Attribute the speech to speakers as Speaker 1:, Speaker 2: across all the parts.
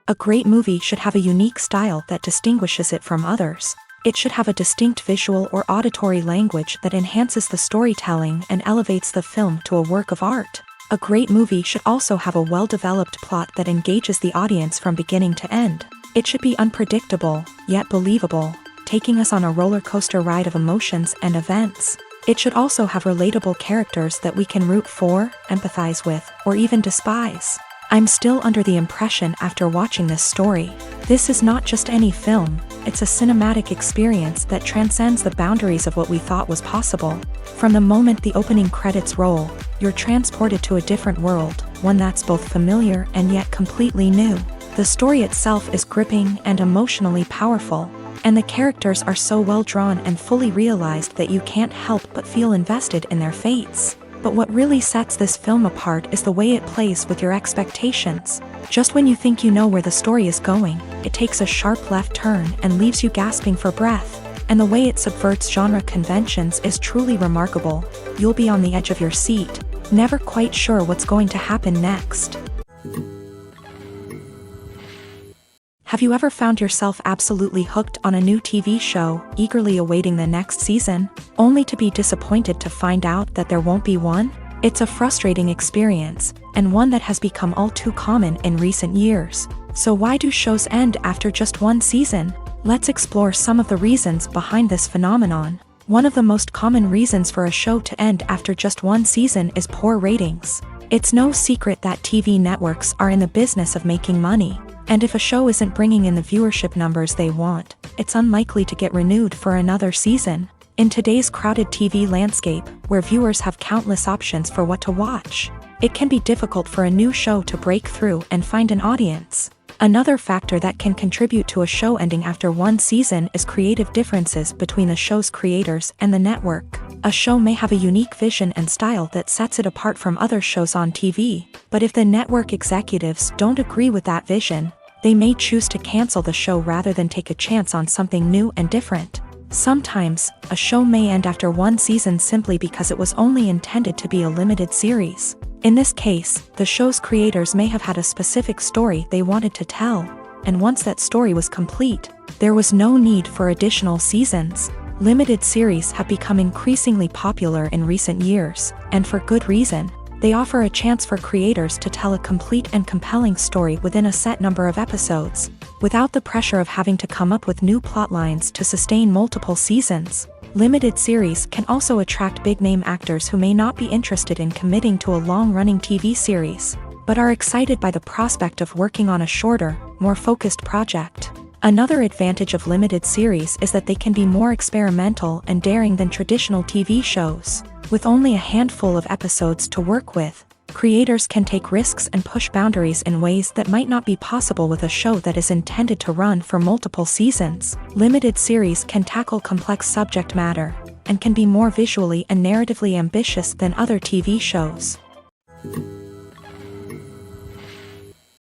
Speaker 1: A great movie should have a unique style that distinguishes it from others. It should have a distinct visual or auditory language that enhances the storytelling and elevates the film to a work of art. A great movie should also have a well-developed plot that engages the audience from beginning to end. It should be unpredictable, yet believable, taking us on a roller coaster ride of emotions and events. It should also have relatable characters that we can root for, empathize with, or even despise. I'm still under the impression after watching this story. This is not just any film, it's a cinematic experience that transcends the boundaries of what we thought was possible. From the moment the opening credits roll, you're transported to a different world, one that's both familiar and yet completely new. The story itself is gripping and emotionally powerful, and the characters are so well drawn and fully realized that you can't help but feel invested in their fates. But what really sets this film apart is the way it plays with your expectations. Just when you think you know where the story is going, it takes a sharp left turn and leaves you gasping for breath. And the way it subverts genre conventions is truly remarkable. You'll be on the edge of your seat, never quite sure what's going to happen next. Have you ever found yourself absolutely hooked on a new TV show, eagerly awaiting the next season, only to be disappointed to find out that there won't be one? It's a frustrating experience, and one that has become all too common in recent years. So why do shows end after just one season? Let's explore some of the reasons behind this phenomenon. One of the most common reasons for a show to end after just one season is poor ratings. It's no secret that TV networks are in the business of making money. And if a show isn't bringing in the viewership numbers they want, it's unlikely to get renewed for another season. In today's crowded TV landscape, where viewers have countless options for what to watch, it can be difficult for a new show to break through and find an audience. Another factor that can contribute to a show ending after one season is creative differences between the show's creators and the network. A show may have a unique vision and style that sets it apart from other shows on TV, but if the network executives don't agree with that vision, they may choose to cancel the show rather than take a chance on something new and different. Sometimes, a show may end after one season simply because it was only intended to be a limited series. In this case, the show's creators may have had a specific story they wanted to tell, and once that story was complete, there was no need for additional seasons. Limited series have become increasingly popular in recent years, and for good reason. They offer a chance for creators to tell a complete and compelling story within a set number of episodes, without the pressure of having to come up with new plotlines to sustain multiple seasons. Limited series can also attract big-name actors who may not be interested in committing to a long-running TV series, but are excited by the prospect of working on a shorter, more focused project. Another advantage of limited series is that they can be more experimental and daring than traditional TV shows. With only a handful of episodes to work with, creators can take risks and push boundaries in ways that might not be possible with a show that is intended to run for multiple seasons. Limited series can tackle complex subject matter, and can be more visually and narratively ambitious than other TV shows.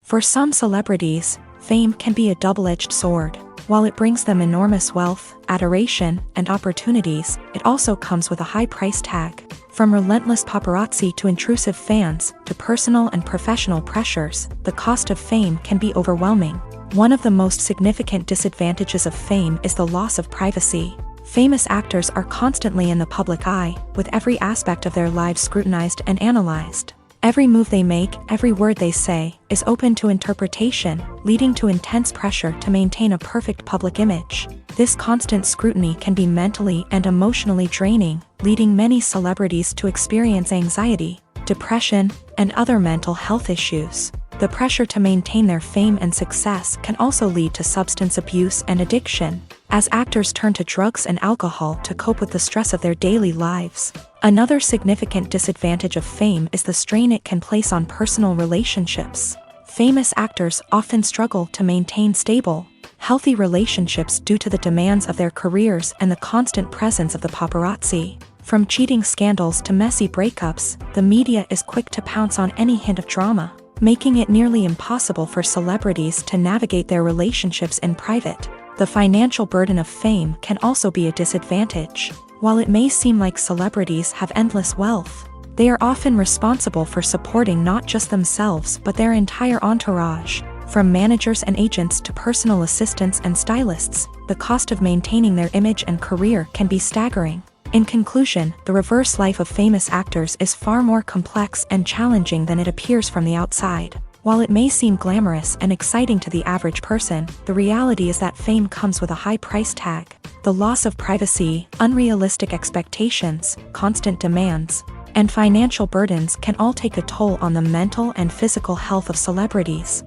Speaker 1: For some celebrities, fame can be a double-edged sword. While it brings them enormous wealth, adoration, and opportunities, it also comes with a high price tag. From relentless paparazzi to intrusive fans, to personal and professional pressures, the cost of fame can be overwhelming. One of the most significant disadvantages of fame is the loss of privacy. Famous actors are constantly in the public eye, with every aspect of their lives scrutinized and analyzed. Every move they make, every word they say, is open to interpretation, leading to intense pressure to maintain a perfect public image. This constant scrutiny can be mentally and emotionally draining, leading many celebrities to experience anxiety, depression, and other mental health issues. The pressure to maintain their fame and success can also lead to substance abuse and addiction, as actors turn to drugs and alcohol to cope with the stress of their daily lives. Another significant disadvantage of fame is the strain it can place on personal relationships. Famous actors often struggle to maintain stable, healthy relationships due to the demands of their careers and the constant presence of the paparazzi. From cheating scandals to messy breakups, the media is quick to pounce on any hint of drama, making it nearly impossible for celebrities to navigate their relationships in private. The financial burden of fame can also be a disadvantage. While it may seem like celebrities have endless wealth, they are often responsible for supporting not just themselves but their entire entourage. From managers and agents to personal assistants and stylists, the cost of maintaining their image and career can be staggering. In conclusion, the reverse life of famous actors is far more complex and challenging than it appears from the outside. While it may seem glamorous and exciting to the average person, the reality is that fame comes with a high price tag. The loss of privacy, unrealistic expectations, constant demands, and financial burdens can all take a toll on the mental and physical health of celebrities.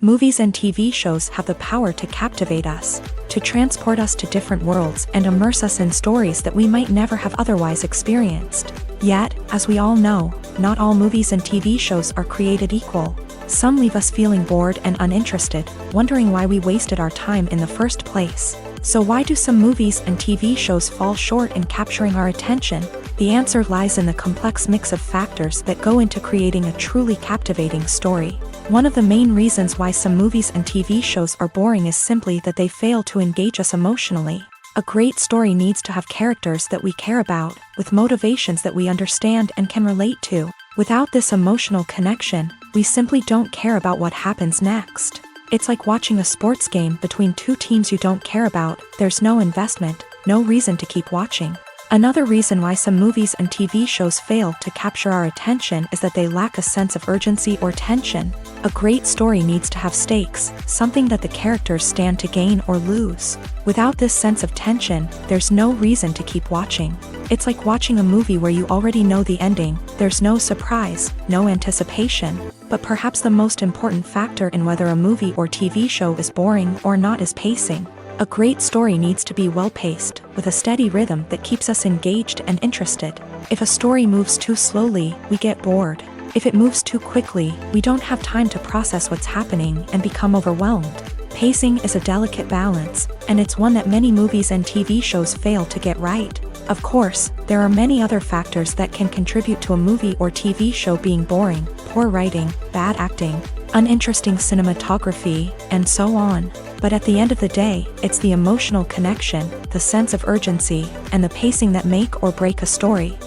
Speaker 1: Movies and TV shows have the power to captivate us, to transport us to different worlds and immerse us in stories that we might never have otherwise experienced. Yet, as we all know, not all movies and TV shows are created equal. Some leave us feeling bored and uninterested, wondering why we wasted our time in the first place. So why do some movies and TV shows fall short in capturing our attention? The answer lies in the complex mix of factors that go into creating a truly captivating story. One of the main reasons why some movies and TV shows are boring is simply that they fail to engage us emotionally. A great story needs to have characters that we care about, with motivations that we understand and can relate to. Without this emotional connection, we simply don't care about what happens next. It's like watching a sports game between two teams you don't care about. There's no investment, no reason to keep watching. Another reason why some movies and TV shows fail to capture our attention is that they lack a sense of urgency or tension. A great story needs to have stakes, something that the characters stand to gain or lose. Without this sense of tension, there's no reason to keep watching. It's like watching a movie where you already know the ending. There's no surprise, no anticipation. But perhaps the most important factor in whether a movie or TV show is boring or not is pacing. A great story needs to be well-paced, with a steady rhythm that keeps us engaged and interested. If a story moves too slowly, we get bored. If it moves too quickly, we don't have time to process what's happening and become overwhelmed. Pacing is a delicate balance, and it's one that many movies and TV shows fail to get right. Of course, there are many other factors that can contribute to a movie or TV show being boring: poor writing, bad acting, uninteresting cinematography, and so on. But at the end of the day, it's the emotional connection, the sense of urgency, and the pacing that make or break a story.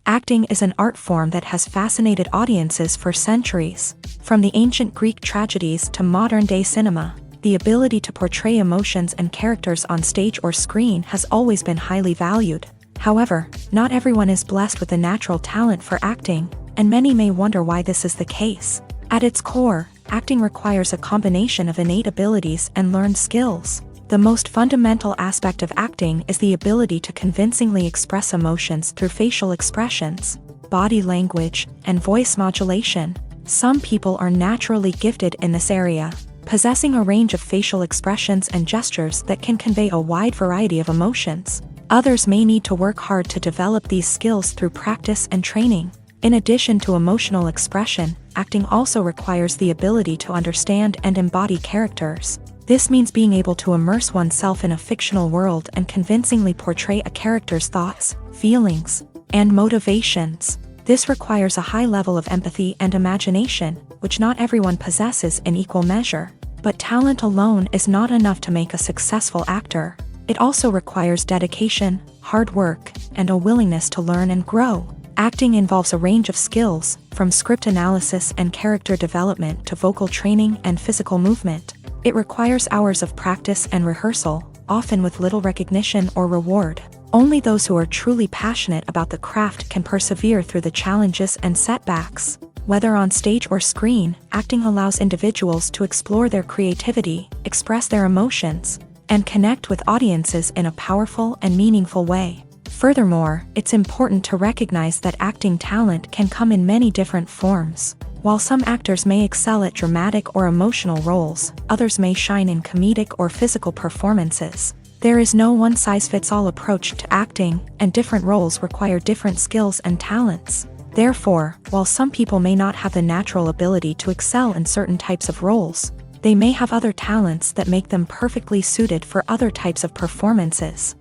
Speaker 1: Acting is an art form that has fascinated audiences for centuries. From the ancient Greek tragedies to modern-day cinema, the ability to portray emotions and characters on stage or screen has always been highly valued. However, not everyone is blessed with a natural talent for acting, and many may wonder why this is the case. At its core, acting requires a combination of innate abilities and learned skills. The most fundamental aspect of acting is the ability to convincingly express emotions through facial expressions, body language, and voice modulation. Some people are naturally gifted in this area, possessing a range of facial expressions and gestures that can convey a wide variety of emotions. Others may need to work hard to develop these skills through practice and training. In addition to emotional expression, acting also requires the ability to understand and embody characters. This means being able to immerse oneself in a fictional world and convincingly portray a character's thoughts, feelings, and motivations. This requires a high level of empathy and imagination, which not everyone possesses in equal measure. But talent alone is not enough to make a successful actor. It also requires dedication, hard work, and a willingness to learn and grow. Acting involves a range of skills, from script analysis and character development to vocal training and physical movement. It requires hours of practice and rehearsal, often with little recognition or reward. Only those who are truly passionate about the craft can persevere through the challenges and setbacks. Whether on stage or screen, acting allows individuals to explore their creativity, express their emotions, and connect with audiences in a powerful and meaningful way. Furthermore, it's important to recognize that acting talent can come in many different forms. While some actors may excel at dramatic or emotional roles, others may shine in comedic or physical performances. There is no one-size-fits-all approach to acting, and different roles require different skills and talents. Therefore, while some people may not have the natural ability to excel in certain types of roles, they may have other talents that make them perfectly suited for other types of performances.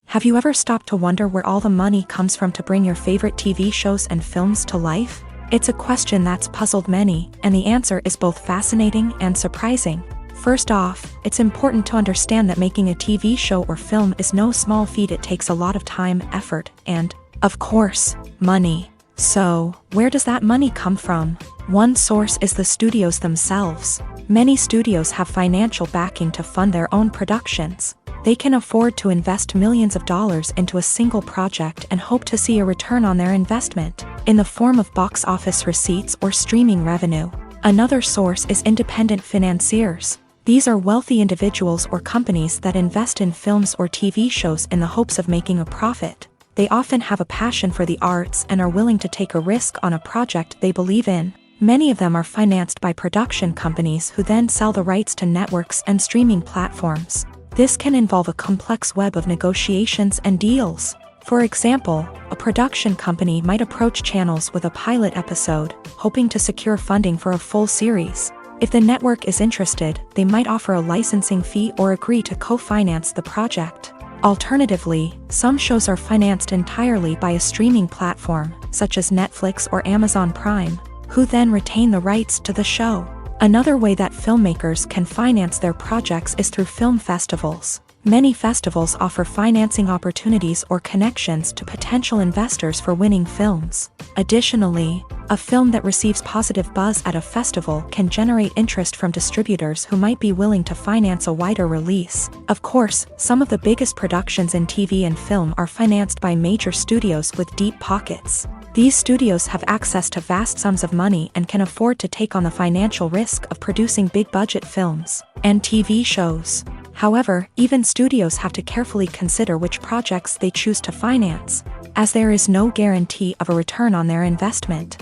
Speaker 1: Have you ever stopped to wonder where all the money comes from to bring your favorite TV shows and films to life? It's a question that's puzzled many, and the answer is both fascinating and surprising. First off, it's important to understand that making a TV show or film is no small feat. It takes a lot of time, effort, and, of course, money. So, where does that money come from? One source is the studios themselves. Many studios have financial backing to fund their own productions. They can afford to invest millions of dollars into a single project and hope to see a return on their investment, in the form of box office receipts or streaming revenue. Another source is independent financiers. These are wealthy individuals or companies that invest in films or TV shows in the hopes of making a profit. They often have a passion for the arts and are willing to take a risk on a project they believe in. Many of them are financed by production companies who then sell the rights to networks and streaming platforms. This can involve a complex web of negotiations and deals. For example, a production company might approach channels with a pilot episode, hoping to secure funding for a full series. If the network is interested, they might offer a licensing fee or agree to co-finance the project. Alternatively, some shows are financed entirely by a streaming platform, such as Netflix or Amazon Prime, who then retain the rights to the show. Another way that filmmakers can finance their projects is through film festivals. Many festivals offer financing opportunities or connections to potential investors for winning films. Additionally, a film that receives positive buzz at a festival can generate interest from distributors who might be willing to finance a wider release. Of course, some of the biggest productions in TV and film are financed by major studios with deep pockets. These studios have access to vast sums of money and can afford to take on the financial risk of producing big-budget films and TV shows. However, even studios have to carefully consider which projects they choose to finance, as there is no guarantee of a return on their investment.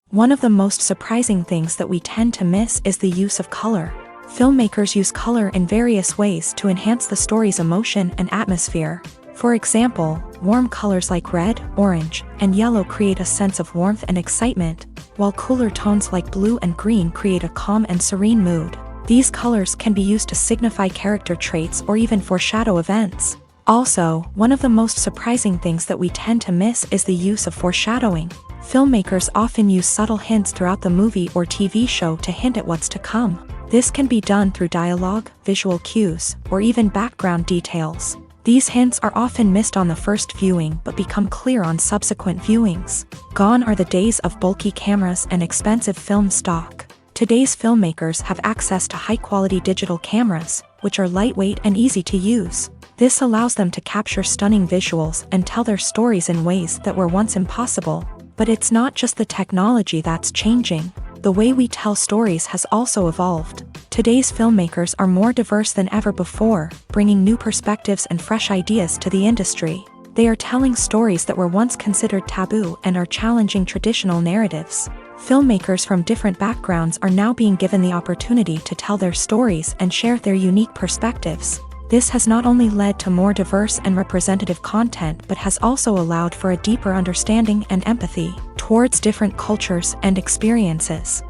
Speaker 1: One of the most surprising things that we tend to miss is the use of color. Filmmakers use color in various ways to enhance the story's emotion and atmosphere. For example, warm colors like red, orange, and yellow create a sense of warmth and excitement, while cooler tones like blue and green create a calm and serene mood. These colors can be used to signify character traits or even foreshadow events. Also, one of the most surprising things that we tend to miss is the use of foreshadowing. Filmmakers often use subtle hints throughout the movie or TV show to hint at what's to come. This can be done through dialogue, visual cues, or even background details. These hints are often missed on the first viewing but become clear on subsequent viewings. Gone are the days of bulky cameras and expensive film stock. Today's filmmakers have access to high-quality digital cameras, which are lightweight and easy to use. This allows them to capture stunning visuals and tell their stories in ways that were once impossible. But it's not just the technology that's changing. The way we tell stories has also evolved. Today's filmmakers are more diverse than ever before, bringing new perspectives and fresh ideas to the industry. They are telling stories that were once considered taboo and are challenging traditional narratives. Filmmakers from different backgrounds are now being given the opportunity to tell their stories and share their unique perspectives. This has not only led to more diverse and representative content but has also allowed for a deeper understanding and empathy towards different cultures and experiences.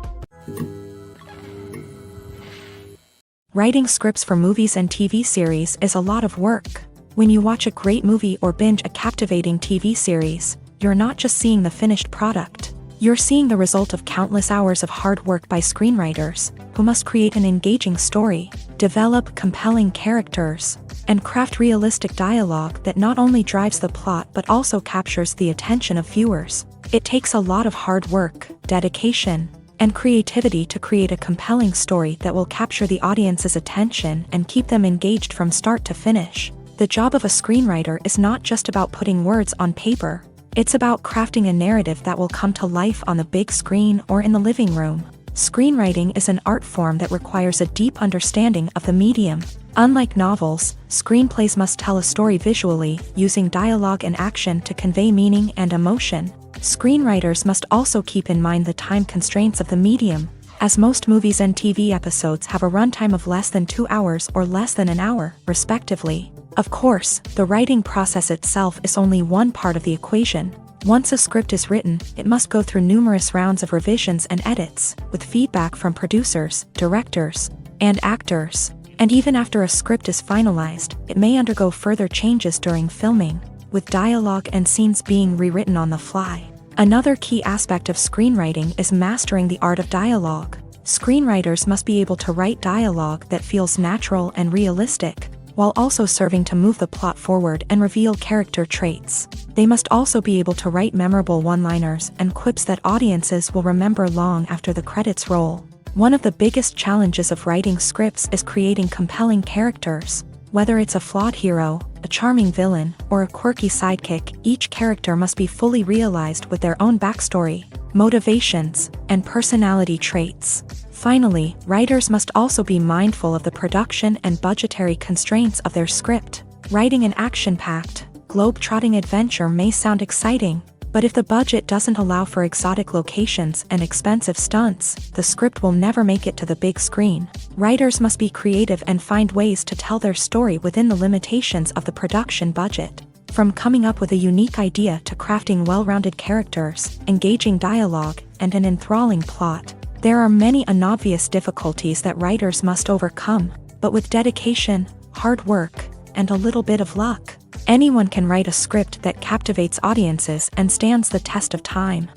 Speaker 1: Writing scripts for movies and TV series is a lot of work. When you watch a great movie or binge a captivating TV series, you're not just seeing the finished product. You're seeing the result of countless hours of hard work by screenwriters, who must create an engaging story, develop compelling characters, and craft realistic dialogue that not only drives the plot but also captures the attention of viewers. It takes a lot of hard work, dedication, and creativity to create a compelling story that will capture the audience's attention and keep them engaged from start to finish. The job of a screenwriter is not just about putting words on paper. It's about crafting a narrative that will come to life on the big screen or in the living room. Screenwriting is an art form that requires a deep understanding of the medium. Unlike novels, screenplays must tell a story visually, using dialogue and action to convey meaning and emotion. Screenwriters must also keep in mind the time constraints of the medium, as most movies and TV episodes have a runtime of less than 2 hours or less than an hour, respectively. Of course, the writing process itself is only one part of the equation. Once a script is written, it must go through numerous rounds of revisions and edits, with feedback from producers, directors, and actors. And even after a script is finalized, it may undergo further changes during filming, with dialogue and scenes being rewritten on the fly. Another key aspect of screenwriting is mastering the art of dialogue. Screenwriters must be able to write dialogue that feels natural and realistic, while also serving to move the plot forward and reveal character traits. They must also be able to write memorable one-liners and quips that audiences will remember long after the credits roll. One of the biggest challenges of writing scripts is creating compelling characters. Whether it's a flawed hero, a charming villain, or a quirky sidekick, each character must be fully realized with their own backstory, motivations, and personality traits. Finally, writers must also be mindful of the production and budgetary constraints of their script. Writing an action-packed, globe-trotting adventure may sound exciting, but if the budget doesn't allow for exotic locations and expensive stunts, the script will never make it to the big screen. Writers must be creative and find ways to tell their story within the limitations of the production budget. From coming up with a unique idea to crafting well-rounded characters, engaging dialogue, and an enthralling plot, there are many unobvious difficulties that writers must overcome, but with dedication, hard work, and a little bit of luck, anyone can write a script that captivates audiences and stands the test of time.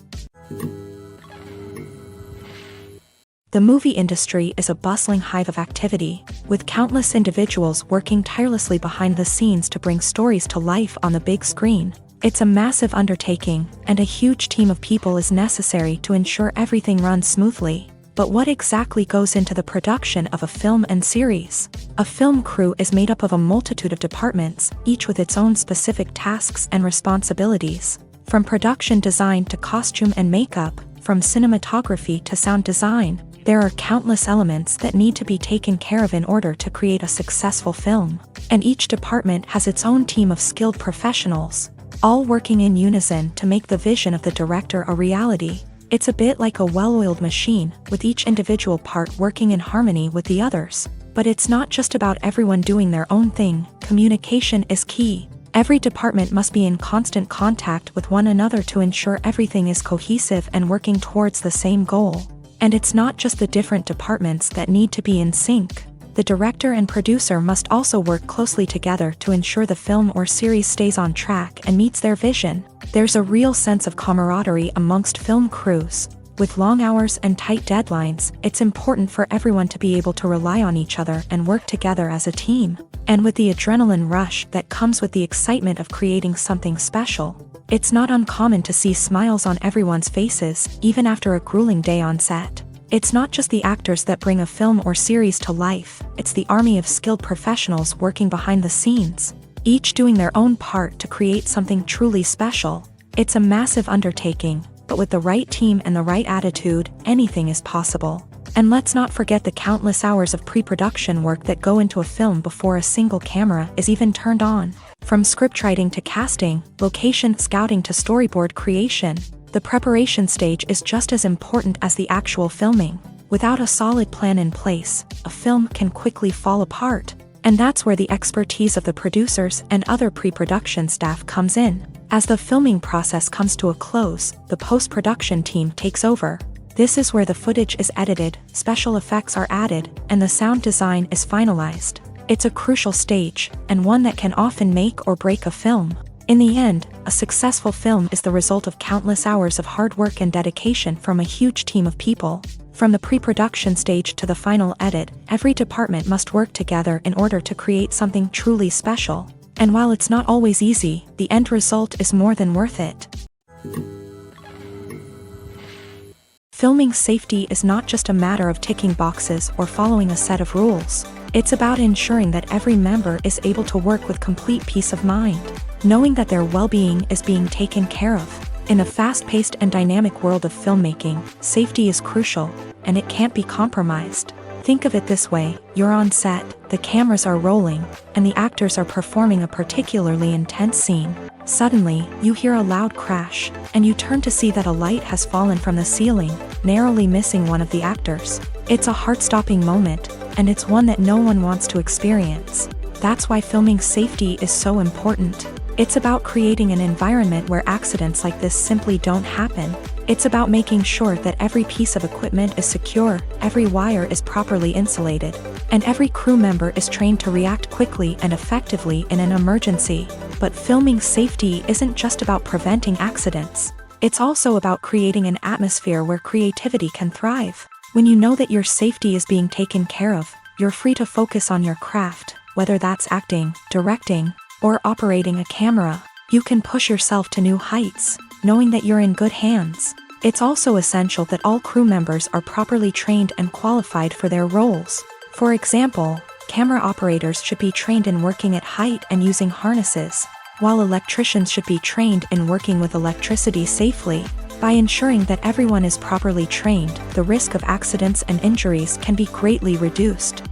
Speaker 1: The movie industry is a bustling hive of activity, with countless individuals working tirelessly behind the scenes to bring stories to life on the big screen. It's a massive undertaking, and a huge team of people is necessary to ensure everything runs smoothly. But what exactly goes into the production of a film and series? A film crew is made up of a multitude of departments, each with its own specific tasks and responsibilities. From production design to costume and makeup, from cinematography to sound design, there are countless elements that need to be taken care of in order to create a successful film. And each department has its own team of skilled professionals, all working in unison to make the vision of the director a reality. It's a bit like a well-oiled machine, with each individual part working in harmony with the others. But it's not just about everyone doing their own thing. Communication is key. Every department must be in constant contact with one another to ensure everything is cohesive and working towards the same goal. And it's not just the different departments that need to be in sync. The director and producer must also work closely together to ensure the film or series stays on track and meets their vision. There's a real sense of camaraderie amongst film crews. With long hours and tight deadlines, it's important for everyone to be able to rely on each other and work together as a team. And with the adrenaline rush that comes with the excitement of creating something special, it's not uncommon to see smiles on everyone's faces, even after a grueling day on set. It's not just the actors that bring a film or series to life, it's the army of skilled professionals working behind the scenes, each doing their own part to create something truly special. It's a massive undertaking, but with the right team and the right attitude, anything is possible. And let's not forget the countless hours of pre-production work that go into a film before a single camera is even turned on. From scriptwriting to casting, location scouting to storyboard creation, the preparation stage is just as important as the actual filming. Without a solid plan in place, a film can quickly fall apart. And that's where the expertise of the producers and other pre-production staff comes in. As the filming process comes to a close, the post-production team takes over. This is where the footage is edited, special effects are added, and the sound design is finalized. It's a crucial stage, and one that can often make or break a film. In the end, a successful film is the result of countless hours of hard work and dedication from a huge team of people. From the pre-production stage to the final edit, every department must work together in order to create something truly special. And while it's not always easy, the end result is more than worth it. Filming safety is not just a matter of ticking boxes or following a set of rules. It's about ensuring that every member is able to work with complete peace of mind, knowing that their well-being is being taken care of. In a fast-paced and dynamic world of filmmaking, safety is crucial, and it can't be compromised. Think of it this way: you're on set, the cameras are rolling, and the actors are performing a particularly intense scene. Suddenly, you hear a loud crash, and you turn to see that a light has fallen from the ceiling, narrowly missing one of the actors. It's a heart-stopping moment, and it's one that no one wants to experience. That's why filming safety is so important. It's about creating an environment where accidents like this simply don't happen. It's about making sure that every piece of equipment is secure, every wire is properly insulated, and every crew member is trained to react quickly and effectively in an emergency. But filming safety isn't just about preventing accidents. It's also about creating an atmosphere where creativity can thrive. When you know that your safety is being taken care of, you're free to focus on your craft, whether that's acting, directing, or operating a camera. You can push yourself to new heights, knowing that you're in good hands. It's also essential that all crew members are properly trained and qualified for their roles. For example, camera operators should be trained in working at height and using harnesses, while electricians should be trained in working with electricity safely. By ensuring that everyone is properly trained, the risk of accidents and injuries can be greatly reduced.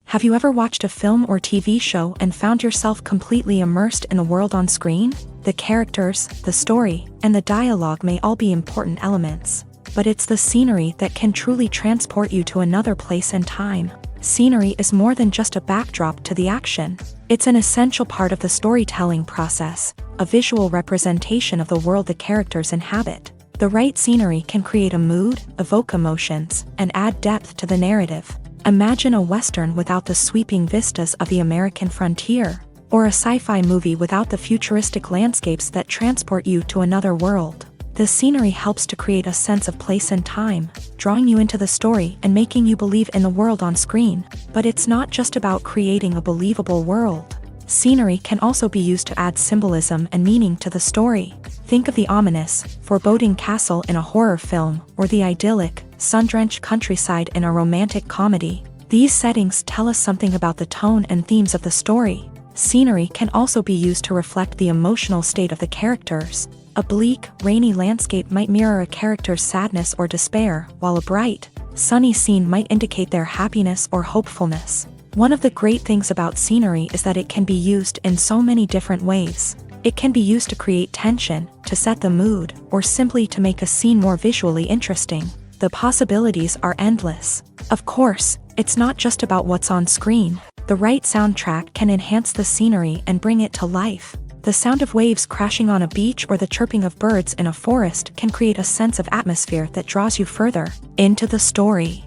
Speaker 1: Have you ever watched a film or TV show and found yourself completely immersed in the world on screen? The characters, the story, and the dialogue may all be important elements, but it's the scenery that can truly transport you to another place and time. Scenery is more than just a backdrop to the action. It's an essential part of the storytelling process, a visual representation of the world the characters inhabit. The right scenery can create a mood, evoke emotions, and add depth to the narrative. Imagine a Western without the sweeping vistas of the American frontier, or a sci-fi movie without the futuristic landscapes that transport you to another world. The scenery helps to create a sense of place and time, drawing you into the story and making you believe in the world on screen. But it's not just about creating a believable world. Scenery can also be used to add symbolism and meaning to the story. Think of the ominous, foreboding castle in a horror film, or the idyllic, sun-drenched countryside in a romantic comedy. These settings tell us something about the tone and themes of the story. Scenery can also be used to reflect the emotional state of the characters. A bleak, rainy landscape might mirror a character's sadness or despair, while a bright, sunny scene might indicate their happiness or hopefulness. One of the great things about scenery is that it can be used in so many different ways. It can be used to create tension, to set the mood, or simply to make a scene more visually interesting. The possibilities are endless. Of course, it's not just about what's on screen. The right soundtrack can enhance the scenery and bring it to life. The sound of waves crashing on a beach or the chirping of birds in a forest can create a sense of atmosphere that draws you further into the story.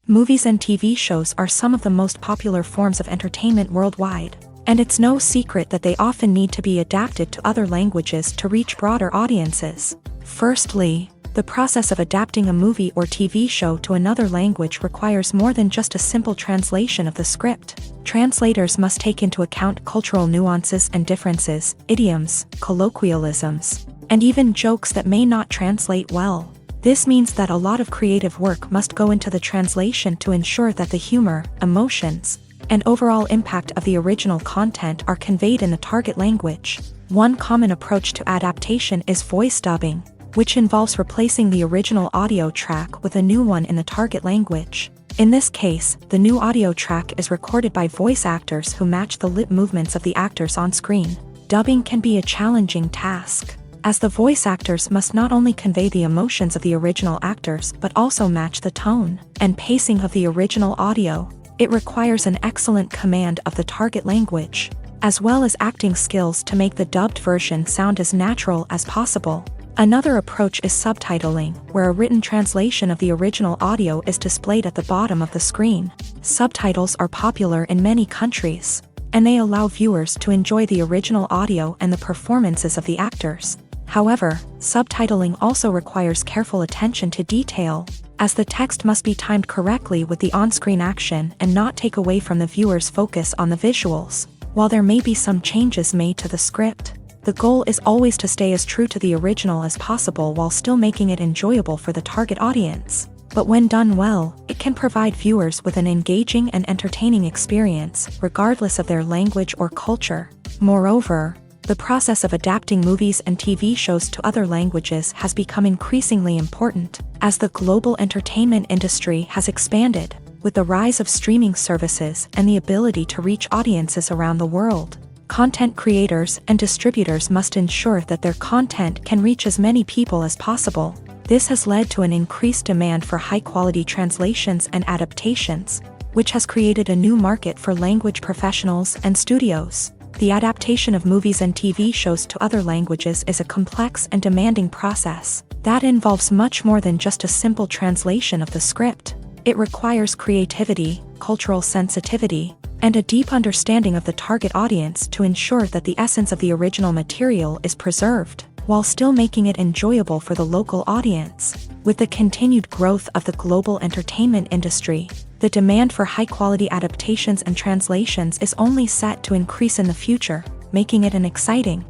Speaker 1: Movies and TV shows are some of the most popular forms of entertainment worldwide, and it's no secret that they often need to be adapted to other languages to reach broader audiences. Firstly, the process of adapting a movie or TV show to another language requires more than just a simple translation of the script. Translators must take into account cultural nuances and differences, idioms, colloquialisms, and even jokes that may not translate well. This means that a lot of creative work must go into the translation to ensure that the humor, emotions, and overall impact of the original content are conveyed in the target language. One common approach to adaptation is voice dubbing, which involves replacing the original audio track with a new one in the target language. In this case, the new audio track is recorded by voice actors who match the lip movements of the actors on screen. Dubbing can be a challenging task, as the voice actors must not only convey the emotions of the original actors but also match the tone and pacing of the original audio. It requires an excellent command of the target language, as well as acting skills to make the dubbed version sound as natural as possible. Another approach is subtitling, where a written translation of the original audio is displayed at the bottom of the screen. Subtitles are popular in many countries, and they allow viewers to enjoy the original audio and the performances of the actors. However, subtitling also requires careful attention to detail, as the text must be timed correctly with the on-screen action and not take away from the viewer's focus on the visuals. While there may be some changes made to the script, the goal is always to stay as true to the original as possible while still making it enjoyable for the target audience. But when done well, it can provide viewers with an engaging and entertaining experience, regardless of their language or culture. Moreover, the process of adapting movies and TV shows to other languages has become increasingly important, as the global entertainment industry has expanded, with the rise of streaming services and the ability to reach audiences around the world. Content creators and distributors must ensure that their content can reach as many people as possible. This has led to an increased demand for high-quality translations and adaptations, which has created a new market for language professionals and studios. The adaptation of movies and TV shows to other languages is a complex and demanding process that involves much more than just a simple translation of the script. It requires creativity, cultural sensitivity, and a deep understanding of the target audience to ensure that the essence of the original material is preserved, while still making it enjoyable for the local audience. With the continued growth of the global entertainment industry, the demand for high-quality adaptations and translations is only set to increase in the future, making it an exciting.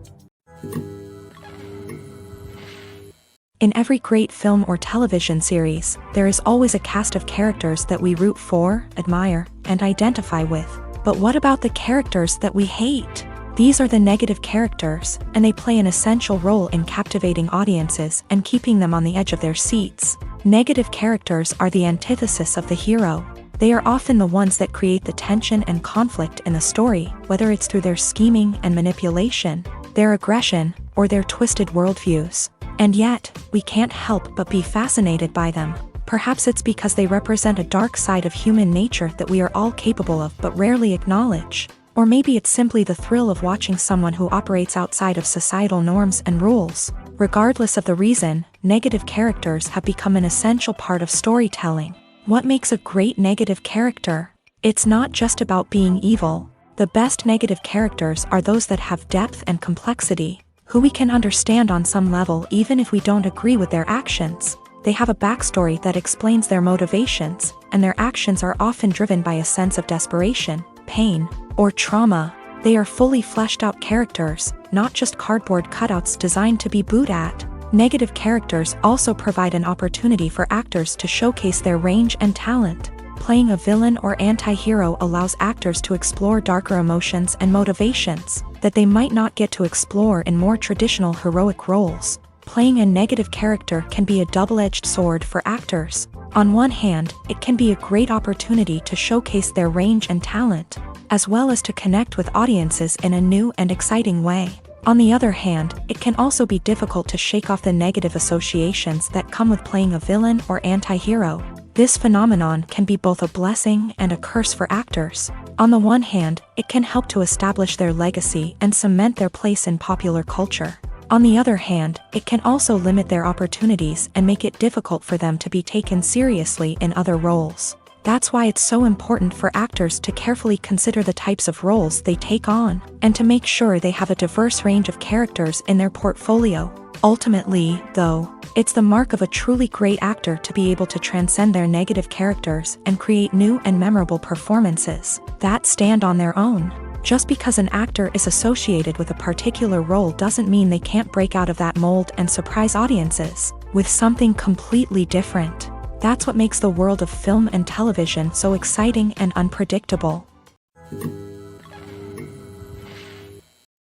Speaker 1: In every great film or television series, there is always a cast of characters that we root for, admire, and identify with. But what about the characters that we hate? These are the negative characters, and they play an essential role in captivating audiences and keeping them on the edge of their seats. Negative characters are the antithesis of the hero. They are often the ones that create the tension and conflict in the story, whether it's through their scheming and manipulation, their aggression, or their twisted worldviews. And yet, we can't help but be fascinated by them. Perhaps it's because they represent a dark side of human nature that we are all capable of but rarely acknowledge. Or maybe it's simply the thrill of watching someone who operates outside of societal norms and rules. Regardless of the reason, negative characters have become an essential part of storytelling. What makes a great negative character? It's not just about being evil. The best negative characters are those that have depth and complexity, who we can understand on some level even if we don't agree with their actions. They have a backstory that explains their motivations, and their actions are often driven by a sense of desperation, pain, or trauma. They are fully fleshed out characters, not just cardboard cutouts designed to be booed at. Negative characters also provide an opportunity for actors to showcase their range and talent. Playing a villain or anti-hero allows actors to explore darker emotions and motivations that they might not get to explore in more traditional heroic roles. Playing a negative character can be a double-edged sword for actors. On one hand, it can be a great opportunity to showcase their range and talent, as well as to connect with audiences in a new and exciting way. On the other hand, it can also be difficult to shake off the negative associations that come with playing a villain or anti-hero. This phenomenon can be both a blessing and a curse for actors. On the one hand, it can help to establish their legacy and cement their place in popular culture. On the other hand, it can also limit their opportunities and make it difficult for them to be taken seriously in other roles. That's why it's so important for actors to carefully consider the types of roles they take on, and to make sure they have a diverse range of characters in their portfolio. Ultimately, though, it's the mark of a truly great actor to be able to transcend their negative characters and create new and memorable performances that stand on their own. Just because an actor is associated with a particular role doesn't mean they can't break out of that mold and surprise audiences with something completely different. That's what makes the world of film and television so exciting and unpredictable.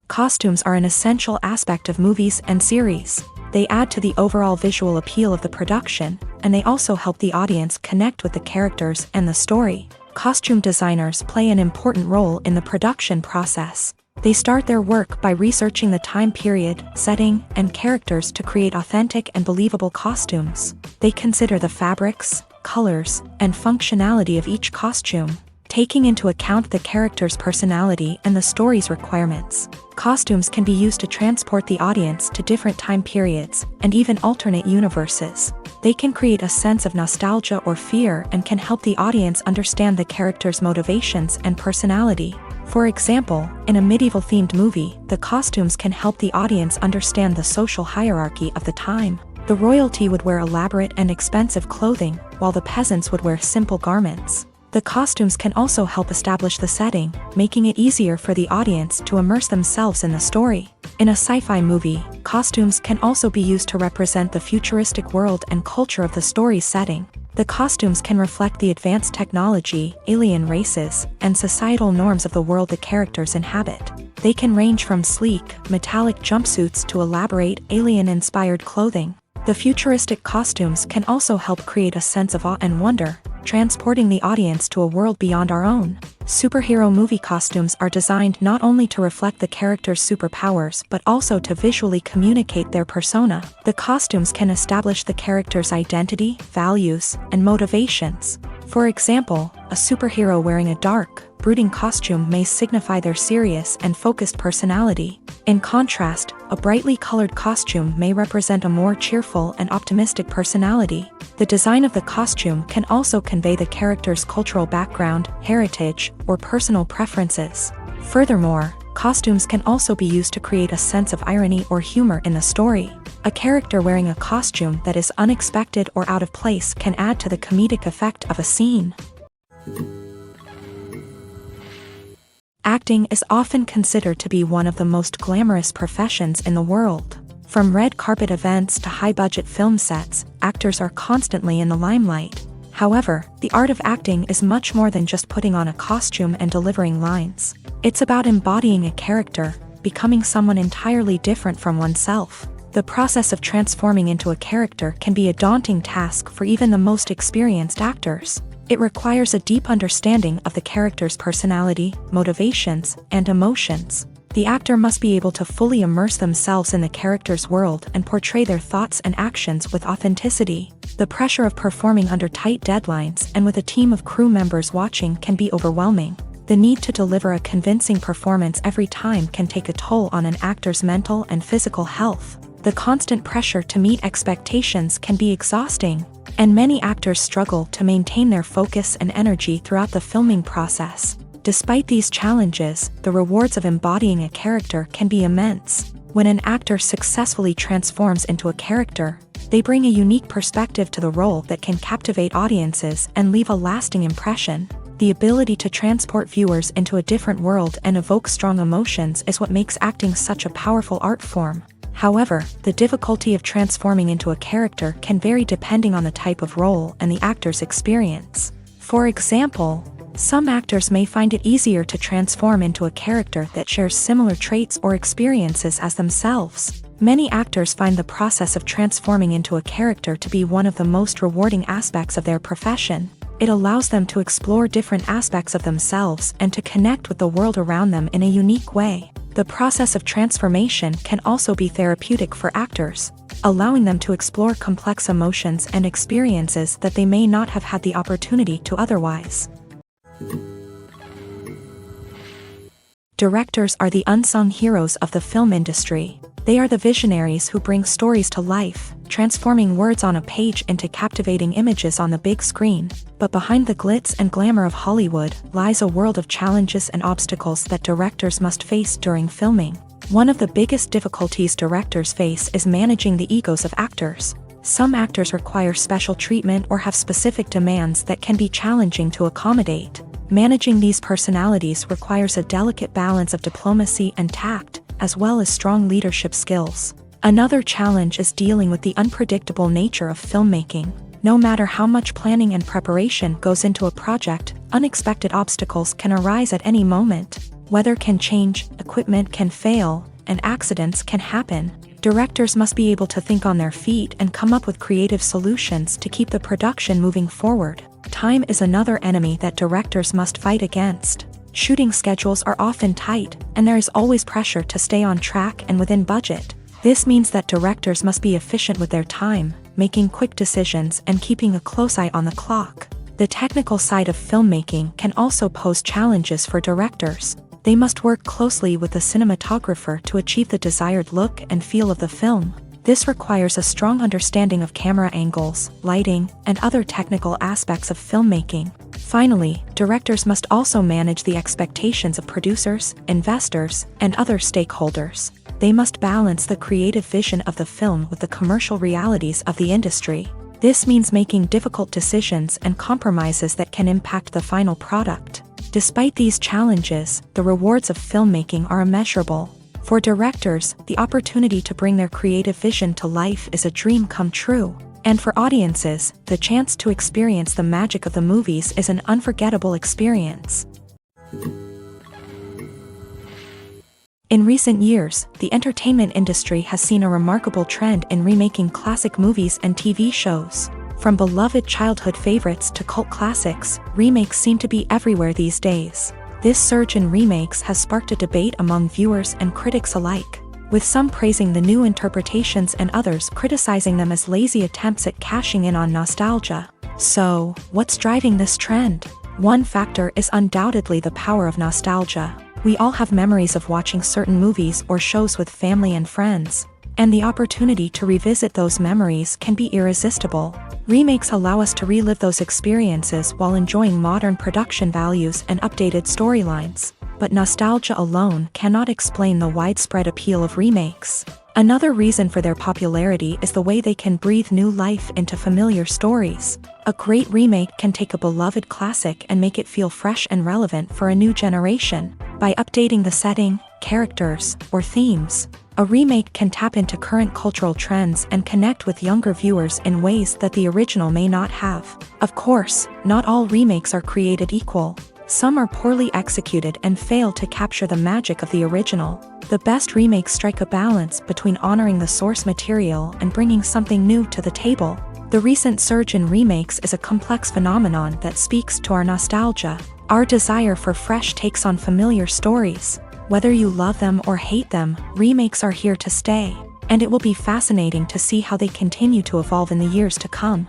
Speaker 1: Costumes are an essential aspect of movies and series. They add to the overall visual appeal of the production, and they also help the audience connect with the characters and the story. Costume designers play an important role in the production process. They start their work by researching the time period, setting, and characters to create authentic and believable costumes. They consider the fabrics, colors, and functionality of each costume, taking into account the character's personality and the story's requirements. Costumes can be used to transport the audience to different time periods and even alternate universes. They can create a sense of nostalgia or fear and can help the audience understand the character's motivations and personality. For example, in a medieval-themed movie, the costumes can help the audience understand the social hierarchy of the time. The royalty would wear elaborate and expensive clothing, while the peasants would wear simple garments. The costumes can also help establish the setting, making it easier for the audience to immerse themselves in the story. In a sci-fi movie, costumes can also be used to represent the futuristic world and culture of the story's setting. The costumes can reflect the advanced technology, alien races, and societal norms of the world the characters inhabit. They can range from sleek, metallic jumpsuits to elaborate, alien-inspired clothing. The futuristic costumes can also help create a sense of awe and wonder, transporting the audience to a world beyond our own. Superhero movie costumes are designed not only to reflect the character's superpowers but also to visually communicate their persona. The costumes can establish the character's identity, values, and motivations. For example, a superhero wearing a dark, brooding costume may signify their serious and focused personality. In contrast, a brightly colored costume may represent a more cheerful and optimistic personality. The design of the costume can also convey the character's cultural background, heritage, or personal preferences. Furthermore, costumes can also be used to create a sense of irony or humor in the story. A character wearing a costume that is unexpected or out of place can add to the comedic effect of a scene. Acting is often considered to be one of the most glamorous professions in the world. From red carpet events to high-budget film sets, actors are constantly in the limelight. However, the art of acting is much more than just putting on a costume and delivering lines. It's about embodying a character, becoming someone entirely different from oneself. The process of transforming into a character can be a daunting task for even the most experienced actors. It requires a deep understanding of the character's personality, motivations, and emotions. The actor must be able to fully immerse themselves in the character's world and portray their thoughts and actions with authenticity. The pressure of performing under tight deadlines and with a team of crew members watching can be overwhelming. The need to deliver a convincing performance every time can take a toll on an actor's mental and physical health. The constant pressure to meet expectations can be exhausting, and many actors struggle to maintain their focus and energy throughout the filming process. Despite these challenges, the rewards of embodying a character can be immense. When an actor successfully transforms into a character, they bring a unique perspective to the role that can captivate audiences and leave a lasting impression. The ability to transport viewers into a different world and evoke strong emotions is what makes acting such a powerful art form. However, the difficulty of transforming into a character can vary depending on the type of role and the actor's experience. For example, some actors may find it easier to transform into a character that shares similar traits or experiences as themselves. Many actors find the process of transforming into a character to be one of the most rewarding aspects of their profession. It allows them to explore different aspects of themselves and to connect with the world around them in a unique way. The process of transformation can also be therapeutic for actors, allowing them to explore complex emotions and experiences that they may not have had the opportunity to otherwise. Directors are the unsung heroes of the film industry. They are the visionaries who bring stories to life, transforming words on a page into captivating images on the big screen. But behind the glitz and glamour of Hollywood lies a world of challenges and obstacles that directors must face during filming. One of the biggest difficulties directors face is managing the egos of actors. Some actors require special treatment or have specific demands that can be challenging to accommodate. Managing these personalities requires a delicate balance of diplomacy and tact, as well as strong leadership skills. Another challenge is dealing with the unpredictable nature of filmmaking. No matter how much planning and preparation goes into a project, unexpected obstacles can arise at any moment. Weather can change, equipment can fail, and accidents can happen. Directors must be able to think on their feet and come up with creative solutions to keep the production moving forward. Time is another enemy that directors must fight against. Shooting schedules are often tight, and there is always pressure to stay on track and within budget. This means that directors must be efficient with their time, making quick decisions and keeping a close eye on the clock. The technical side of filmmaking can also pose challenges for directors. They must work closely with the cinematographer to achieve the desired look and feel of the film. This requires a strong understanding of camera angles, lighting, and other technical aspects of filmmaking. Finally, directors must also manage the expectations of producers, investors, and other stakeholders. They must balance the creative vision of the film with the commercial realities of the industry. This means making difficult decisions and compromises that can impact the final product. Despite these challenges, the rewards of filmmaking are immeasurable. For directors, the opportunity to bring their creative vision to life is a dream come true. And for audiences, the chance to experience the magic of the movies is an unforgettable experience. In recent years, the entertainment industry has seen a remarkable trend in remaking classic movies and TV shows. From beloved childhood favorites to cult classics, remakes seem to be everywhere these days. This surge in remakes has sparked a debate among viewers and critics alike, with some praising the new interpretations and others criticizing them as lazy attempts at cashing in on nostalgia. So, what's driving this trend? One factor is undoubtedly the power of nostalgia. We all have memories of watching certain movies or shows with family and friends. and the opportunity to revisit those memories can be irresistible. Remakes allow us to relive those experiences while enjoying modern production values and updated storylines. But nostalgia alone cannot explain the widespread appeal of remakes. Another reason for their popularity is the way they can breathe new life into familiar stories. A great remake can take a beloved classic and make it feel fresh and relevant for a new generation. By updating the setting, characters, or themes, a remake can tap into current cultural trends and connect with younger viewers in ways that the original may not have. Of course, not all remakes are created equal. Some are poorly executed and fail to capture the magic of the original. The best remakes strike a balance between honoring the source material and bringing something new to the table. The recent surge in remakes is a complex phenomenon that speaks to our nostalgia, our desire for fresh takes on familiar stories. Whether you love them or hate them, remakes are here to stay, and it will be fascinating to see how they continue to evolve in the years to come.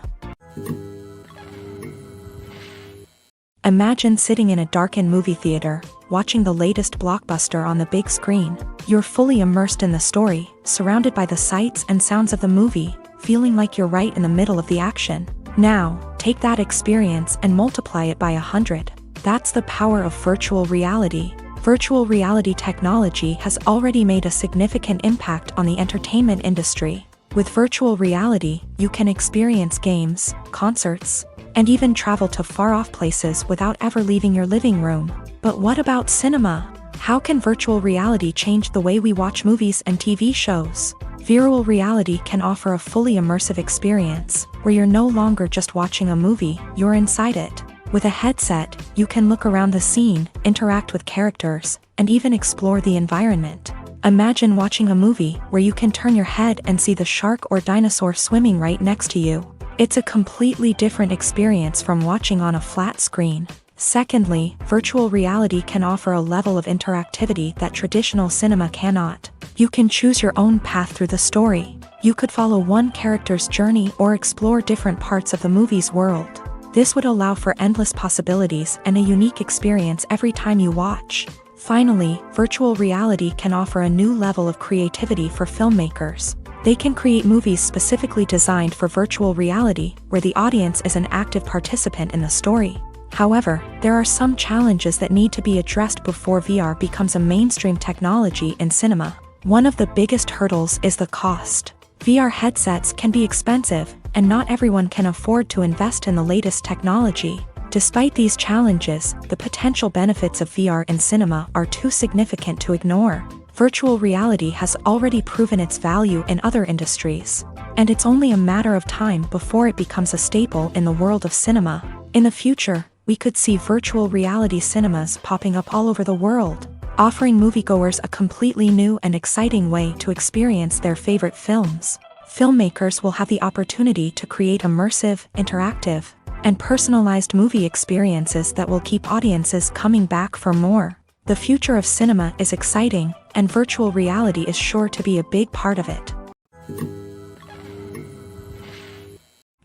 Speaker 1: Imagine sitting in a darkened movie theater, watching the latest blockbuster on the big screen. You're fully immersed in the story, surrounded by the sights and sounds of the movie, feeling like you're right in the middle of the action. Now, take that experience and multiply it by 100. That's the power of virtual reality. Virtual reality technology has already made a significant impact on the entertainment industry. With virtual reality, you can experience games, concerts, and even travel to far-off places without ever leaving your living room. But what about cinema? How can virtual reality change the way we watch movies and TV shows? Virtual reality can offer a fully immersive experience, where you're no longer just watching a movie, you're inside it. With a headset, you can look around the scene, interact with characters, and even explore the environment. Imagine watching a movie where you can turn your head and see the shark or dinosaur swimming right next to you. It's a completely different experience from watching on a flat screen. Secondly, virtual reality can offer a level of interactivity that traditional cinema cannot. You can choose your own path through the story. You could follow one character's journey or explore different parts of the movie's world. This would allow for endless possibilities and a unique experience every time you watch. Finally, virtual reality can offer a new level of creativity for filmmakers. They can create movies specifically designed for virtual reality, where the audience is an active participant in the story. However, there are some challenges that need to be addressed before VR becomes a mainstream technology in cinema. One of the biggest hurdles is the cost. VR headsets can be expensive, and not everyone can afford to invest in the latest technology. Despite these challenges, the potential benefits of VR in cinema are too significant to ignore. Virtual reality has already proven its value in other industries, and it's only a matter of time before it becomes a staple in the world of cinema. In the future, we could see virtual reality cinemas popping up all over the world, offering moviegoers a completely new and exciting way to experience their favorite films. Filmmakers will have the opportunity to create immersive, interactive, and personalized movie experiences that will keep audiences coming back for more. The future of cinema is exciting, and virtual reality is sure to be a big part of it.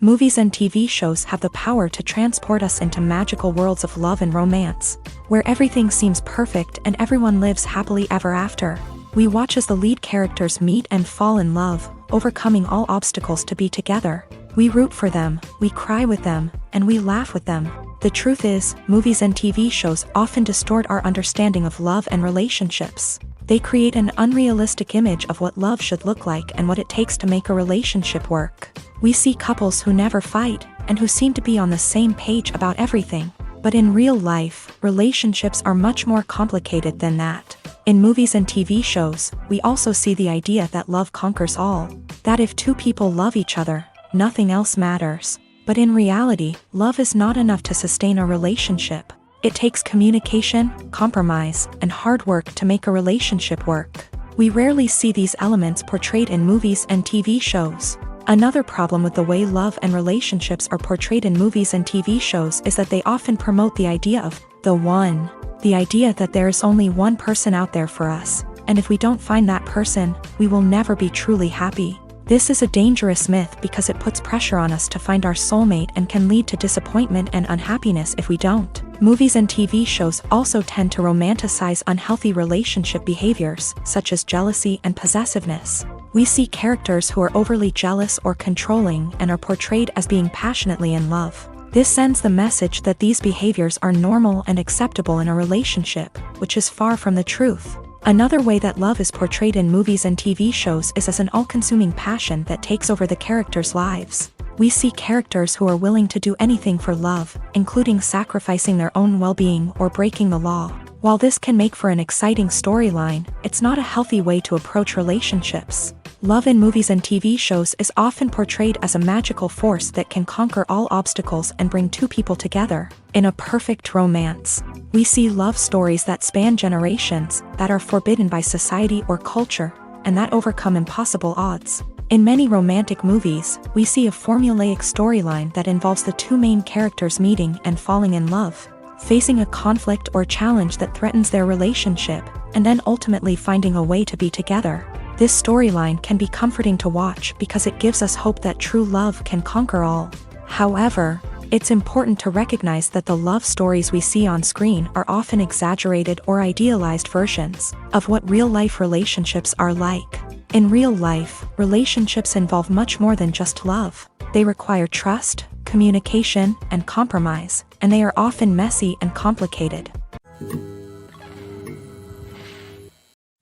Speaker 1: Movies and TV shows have the power to transport us into magical worlds of love and romance, where everything seems perfect and everyone lives happily ever after. We watch as the lead characters meet and fall in love, overcoming all obstacles to be together. We root for them, we cry with them, and we laugh with them. The truth is, movies and TV shows often distort our understanding of love and relationships. They create an unrealistic image of what love should look like and what it takes to make a relationship work. We see couples who never fight, and who seem to be on the same page about everything. But in real life, relationships are much more complicated than that. In movies and TV shows, we also see the idea that love conquers all. That if two people love each other, nothing else matters. But in reality, love is not enough to sustain a relationship. It takes communication, compromise, and hard work to make a relationship work. We rarely see these elements portrayed in movies and TV shows. Another problem with the way love and relationships are portrayed in movies and TV shows is that they often promote the idea of the one. The idea that there is only one person out there for us, and if we don't find that person, we will never be truly happy. This is a dangerous myth because it puts pressure on us to find our soulmate and can lead to disappointment and unhappiness if we don't. Movies and TV shows also tend to romanticize unhealthy relationship behaviors, such as jealousy and possessiveness. We see characters who are overly jealous or controlling and are portrayed as being passionately in love. This sends the message that these behaviors are normal and acceptable in a relationship, which is far from the truth. Another way that love is portrayed in movies and TV shows is as an all-consuming passion that takes over the characters' lives. We see characters who are willing to do anything for love, including sacrificing their own well-being or breaking the law. While this can make for an exciting storyline, it's not a healthy way to approach relationships. Love in movies and TV shows is often portrayed as a magical force that can conquer all obstacles and bring two people together. In a perfect romance, we see love stories that span generations, that are forbidden by society or culture, and that overcome impossible odds. In many romantic movies, we see a formulaic storyline that involves the two main characters meeting and falling in love, facing a conflict or challenge that threatens their relationship, and then ultimately finding a way to be together. This storyline can be comforting to watch because it gives us hope that true love can conquer all. However, it's important to recognize that the love stories we see on screen are often exaggerated or idealized versions of what real-life relationships are like. In real life, relationships involve much more than just love. They require trust, communication, and compromise, and they are often messy and complicated.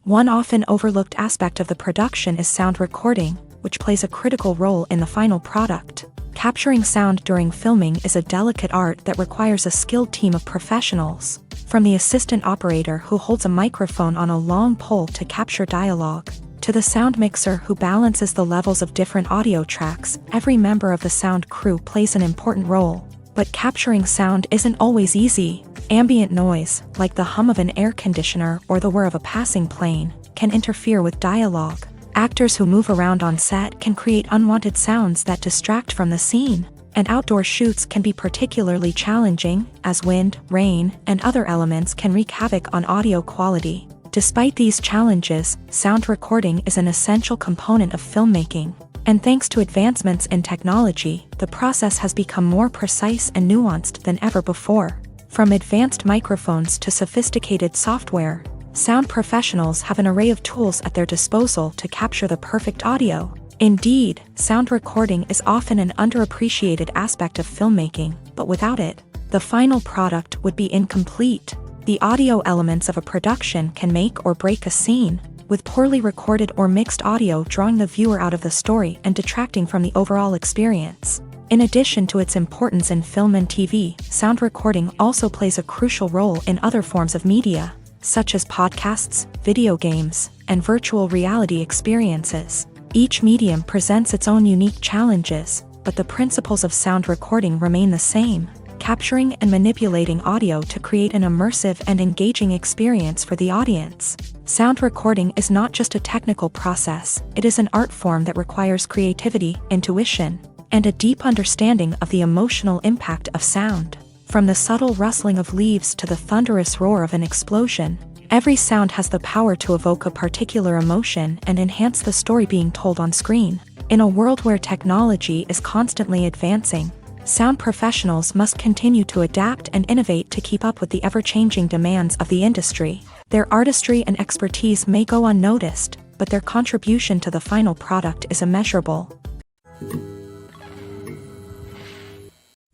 Speaker 1: One often overlooked aspect of the production is sound recording, which plays a critical role in the final product. Capturing sound during filming is a delicate art that requires a skilled team of professionals. From the assistant operator who holds a microphone on a long pole to capture dialogue, to the sound mixer who balances the levels of different audio tracks, every member of the sound crew plays an important role. But capturing sound isn't always easy. Ambient noise, like the hum of an air conditioner or the whir of a passing plane, can interfere with dialogue. Actors who move around on set can create unwanted sounds that distract from the scene. And outdoor shoots can be particularly challenging, as wind, rain, and other elements can wreak havoc on audio quality. Despite these challenges, sound recording is an essential component of filmmaking. And thanks to advancements in technology, the process has become more precise and nuanced than ever before. From advanced microphones to sophisticated software, sound professionals have an array of tools at their disposal to capture the perfect audio. Indeed, sound recording is often an underappreciated aspect of filmmaking, but without it, the final product would be incomplete. The audio elements of a production can make or break a scene, with poorly recorded or mixed audio drawing the viewer out of the story and detracting from the overall experience. In addition to its importance in film and TV, sound recording also plays a crucial role in other forms of media, such as podcasts, video games, and virtual reality experiences. Each medium presents its own unique challenges, but the principles of sound recording remain the same, capturing and manipulating audio to create an immersive and engaging experience for the audience. Sound recording is not just a technical process, it is an art form that requires creativity, intuition, and a deep understanding of the emotional impact of sound. From the subtle rustling of leaves to the thunderous roar of an explosion, every sound has the power to evoke a particular emotion and enhance the story being told on screen. In a world where technology is constantly advancing, sound professionals must continue to adapt and innovate to keep up with the ever-changing demands of the industry. Their artistry and expertise may go unnoticed, but their contribution to the final product is immeasurable.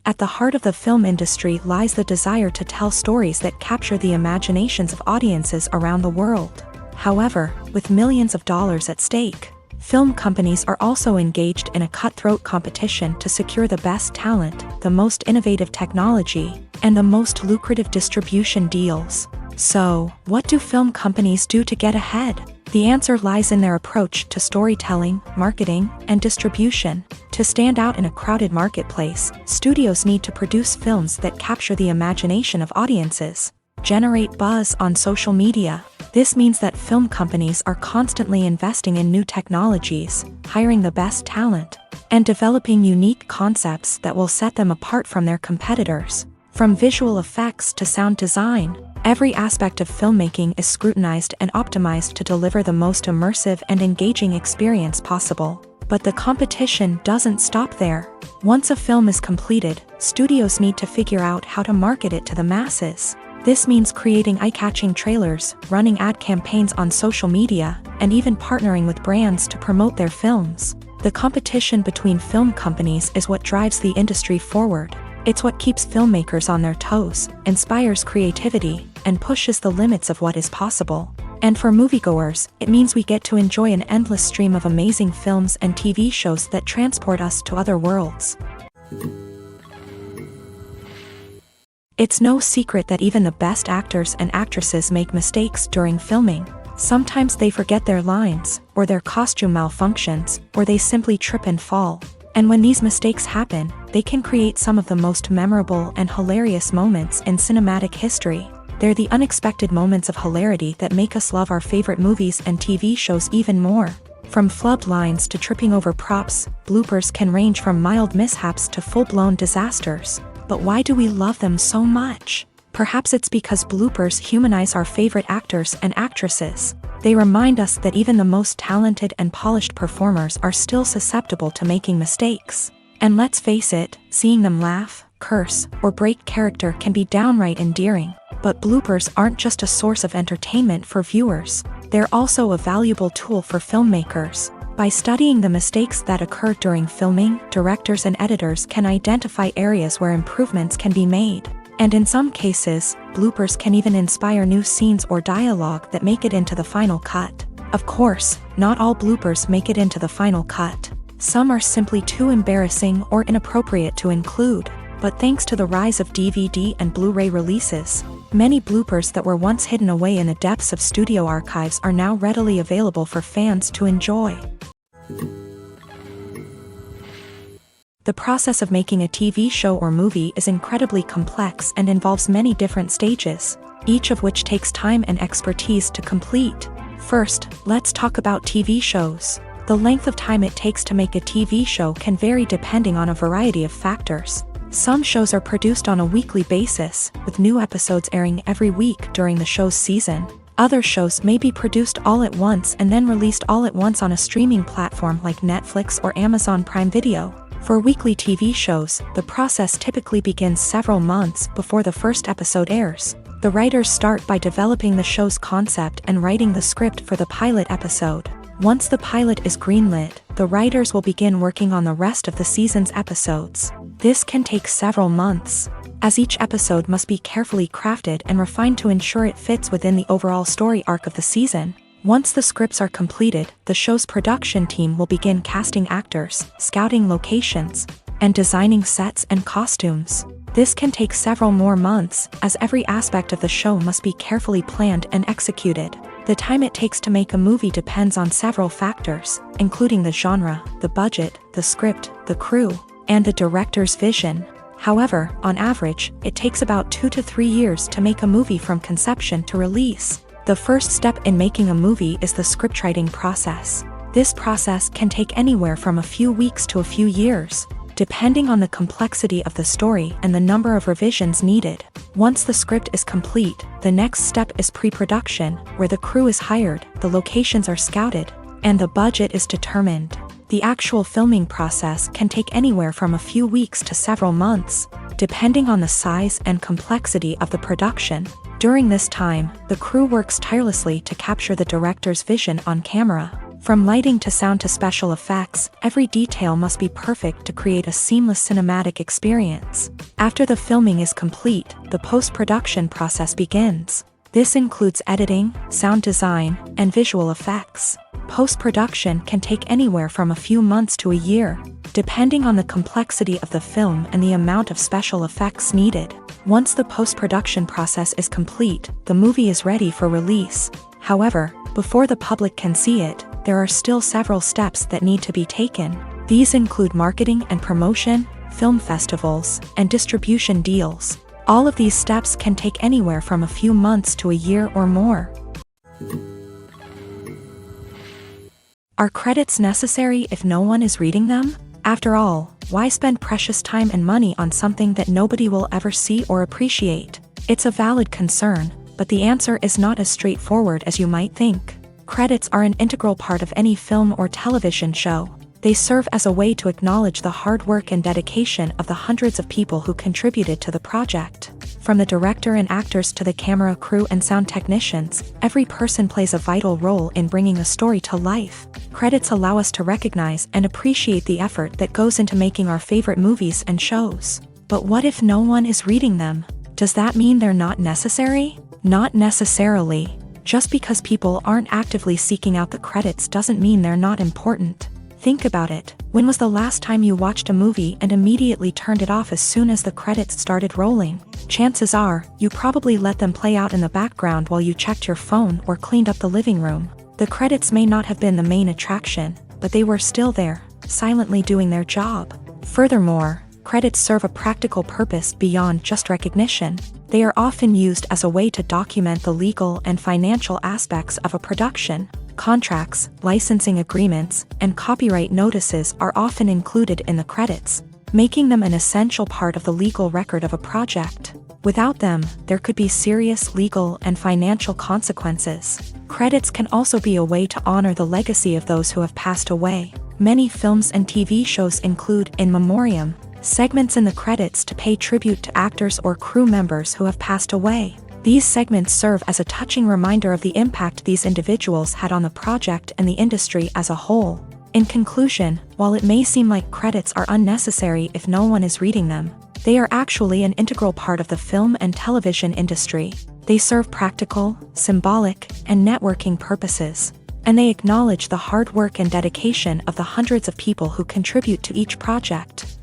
Speaker 1: At the heart of the film industry lies the desire to tell stories that capture the imaginations of audiences around the world. However, with millions of dollars at stake, film companies are also engaged in a cutthroat competition to secure the best talent, the most innovative technology, and the most lucrative distribution deals. So, what do film companies do to get ahead? The answer lies in their approach to storytelling, marketing, and distribution. To stand out in a crowded marketplace, studios need to produce films that capture the imagination of audiences, generate buzz on social media. This means that film companies are constantly investing in new technologies, hiring the best talent, and developing unique concepts that will set them apart from their competitors. From visual effects to sound design, every aspect of filmmaking is scrutinized and optimized to deliver the most immersive and engaging experience possible. But the competition doesn't stop there. Once a film is completed, studios need to figure out how to market it to the masses. This means creating eye-catching trailers, running ad campaigns on social media, and even partnering with brands to promote their films. The competition between film companies is what drives the industry forward. It's what keeps filmmakers on their toes, inspires creativity, and pushes the limits of what is possible. And for moviegoers, it means we get to enjoy an endless stream of amazing films and TV shows that transport us to other worlds. It's no secret that even the best actors and actresses make mistakes during filming. Sometimes they forget their lines, or their costume malfunctions, or they simply trip and fall. And when these mistakes happen, they can create some of the most memorable and hilarious moments in cinematic history. They're the unexpected moments of hilarity that make us love our favorite movies and TV shows even more. From flubbed lines to tripping over props, bloopers can range from mild mishaps to full-blown disasters. But why do we love them so much? Perhaps it's because bloopers humanize our favorite actors and actresses. They remind us that even the most talented and polished performers are still susceptible to making mistakes. And let's face it, seeing them laugh, curse, or break character can be downright endearing. But bloopers aren't just a source of entertainment for viewers. They're also a valuable tool for filmmakers. By studying the mistakes that occur during filming, directors and editors can identify areas where improvements can be made. And in some cases, bloopers can even inspire new scenes or dialogue that make it into the final cut. Of course, not all bloopers make it into the final cut. Some are simply too embarrassing or inappropriate to include. But thanks to the rise of DVD and Blu-ray releases, many bloopers that were once hidden away in the depths of studio archives are now readily available for fans to enjoy. The process of making a TV show or movie is incredibly complex and involves many different stages, each of which takes time and expertise to complete. First, let's talk about TV shows. The length of time it takes to make a TV show can vary depending on a variety of factors. Some shows are produced on a weekly basis, with new episodes airing every week during the show's season. Other shows may be produced all at once and then released all at once on a streaming platform like Netflix or Amazon Prime Video. For weekly TV shows, the process typically begins several months before the first episode airs. The writers start by developing the show's concept and writing the script for the pilot episode. Once the pilot is greenlit, the writers will begin working on the rest of the season's episodes. This can take several months, as each episode must be carefully crafted and refined to ensure it fits within the overall story arc of the season. Once the scripts are completed, the show's production team will begin casting actors, scouting locations, and designing sets and costumes. This can take several more months, as every aspect of the show must be carefully planned and executed. The time it takes to make a movie depends on several factors, including the genre, the budget, the script, the crew, and the director's vision. However, on average, it takes about 2 to 3 years to make a movie from conception to release. The first step in making a movie is the scriptwriting process. This process can take anywhere from a few weeks to a few years, depending on the complexity of the story and the number of revisions needed. Once the script is complete, the next step is pre-production, where the crew is hired, the locations are scouted, and the budget is determined. The actual filming process can take anywhere from a few weeks to several months, depending on the size and complexity of the production. During this time, the crew works tirelessly to capture the director's vision on camera. From lighting to sound to special effects, every detail must be perfect to create a seamless cinematic experience. After the filming is complete, the post-production process begins. This includes editing, sound design, and visual effects. Post-production can take anywhere from a few months to a year, depending on the complexity of the film and the amount of special effects needed. Once the post-production process is complete, the movie is ready for release. However, before the public can see it, there are still several steps that need to be taken. These include marketing and promotion, film festivals, and distribution deals. All of these steps can take anywhere from a few months to a year or more. Are credits necessary if no one is reading them? After all, why spend precious time and money on something that nobody will ever see or appreciate? It's a valid concern, but the answer is not as straightforward as you might think. Credits are an integral part of any film or television show. They serve as a way to acknowledge the hard work and dedication of the hundreds of people who contributed to the project. From the director and actors to the camera crew and sound technicians, every person plays a vital role in bringing a story to life. Credits allow us to recognize and appreciate the effort that goes into making our favorite movies and shows. But what if no one is reading them? Does that mean they're not necessary? Not necessarily. Just because people aren't actively seeking out the credits doesn't mean they're not important. Think about it. When was the last time you watched a movie and immediately turned it off as soon as the credits started rolling? Chances are, you probably let them play out in the background while you checked your phone or cleaned up the living room. The credits may not have been the main attraction, but they were still there, silently doing their job. Furthermore, credits serve a practical purpose beyond just recognition. They are often used as a way to document the legal and financial aspects of a production. Contracts, licensing agreements, and copyright notices are often included in the credits, making them an essential part of the legal record of a project. Without them, there could be serious legal and financial consequences. Credits can also be a way to honor the legacy of those who have passed away. Many films and TV shows include in memoriam segments in the credits to pay tribute to actors or crew members who have passed away. These segments serve as a touching reminder of the impact these individuals had on the project and the industry as a whole. In conclusion, while it may seem like credits are unnecessary if no one is reading them, they are actually an integral part of the film and television industry. They serve practical, symbolic, and networking purposes, and they acknowledge the hard work and dedication of the hundreds of people who contribute to each project.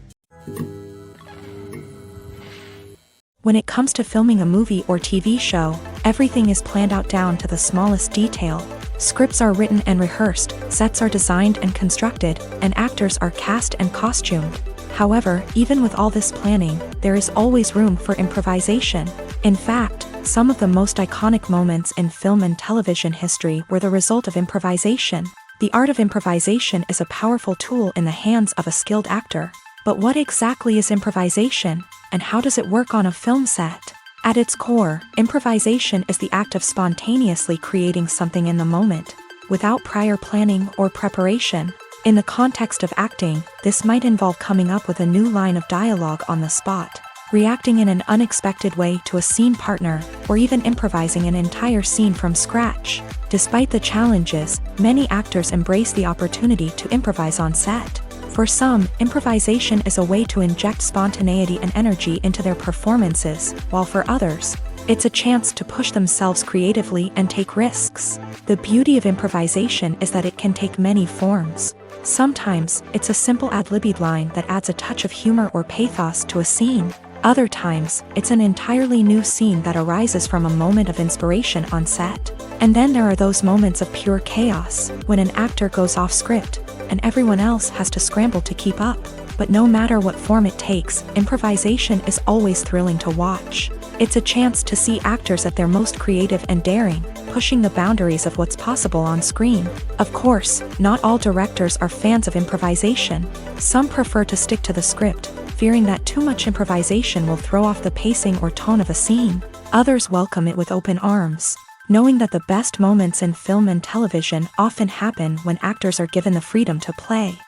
Speaker 1: When it comes to filming a movie or TV show, everything is planned out down to the smallest detail. Scripts are written and rehearsed, sets are designed and constructed, and actors are cast and costumed. However, even with all this planning, there is always room for improvisation. In fact, some of the most iconic moments in film and television history were the result of improvisation. The art of improvisation is a powerful tool in the hands of a skilled actor. But what exactly is improvisation, and how does it work on a film set? At its core, improvisation is the act of spontaneously creating something in the moment, without prior planning or preparation. In the context of acting, this might involve coming up with a new line of dialogue on the spot, reacting in an unexpected way to a scene partner, or even improvising an entire scene from scratch. Despite the challenges, many actors embrace the opportunity to improvise on set. For some, improvisation is a way to inject spontaneity and energy into their performances, while for others, it's a chance to push themselves creatively and take risks. The beauty of improvisation is that it can take many forms. Sometimes, it's a simple ad-libbed line that adds a touch of humor or pathos to a scene. Other times, it's an entirely new scene that arises from a moment of inspiration on set. And then there are those moments of pure chaos, when an actor goes off script, and everyone else has to scramble to keep up. But no matter what form it takes, improvisation is always thrilling to watch. It's a chance to see actors at their most creative and daring, pushing the boundaries of what's possible on screen. Of course, not all directors are fans of improvisation. Some prefer to stick to the script, fearing that too much improvisation will throw off the pacing or tone of a scene. Others welcome it with open arms, knowing that the best moments in film and television often happen when actors are given the freedom to play.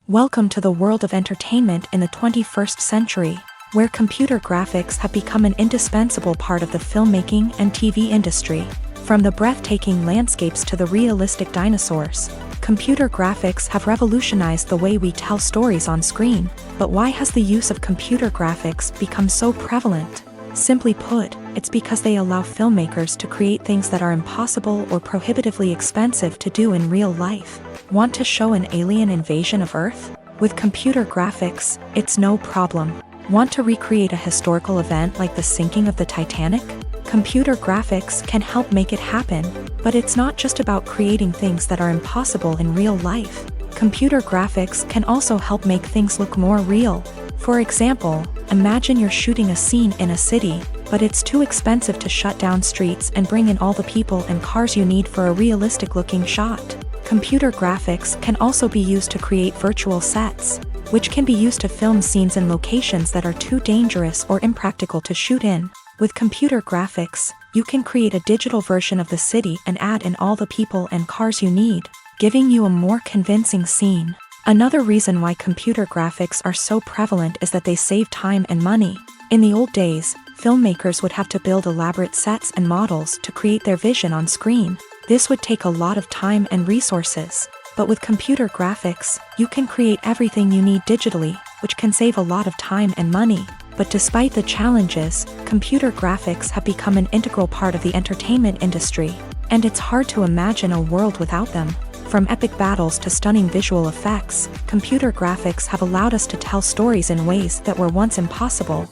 Speaker 1: Welcome to the world of entertainment in the 21st century, where computer graphics have become an indispensable part of the filmmaking and TV industry. From the breathtaking landscapes to the realistic dinosaurs, computer graphics have revolutionized the way we tell stories on screen. But why has the use of computer graphics become so prevalent? Simply put, it's because they allow filmmakers to create things that are impossible or prohibitively expensive to do in real life. Want to show an alien invasion of Earth? With computer graphics, it's no problem. Want to recreate a historical event like the sinking of the Titanic? Computer graphics can help make it happen. But it's not just about creating things that are impossible in real life. Computer graphics can also help make things look more real. For example, imagine you're shooting a scene in a city, but it's too expensive to shut down streets and bring in all the people and cars you need for a realistic-looking shot. Computer graphics can also be used to create virtual sets, which can be used to film scenes in locations that are too dangerous or impractical to shoot in. With computer graphics, you can create a digital version of the city and add in all the people and cars you need, giving you a more convincing scene. Another reason why computer graphics are so prevalent is that they save time and money. In the old days, filmmakers would have to build elaborate sets and models to create their vision on screen. This would take a lot of time and resources. But with computer graphics, you can create everything you need digitally, which can save a lot of time and money. But despite the challenges, computer graphics have become an integral part of the entertainment industry, and it's hard to imagine a world without them. From epic battles to stunning visual effects, computer graphics have allowed us to tell stories in ways that were once impossible.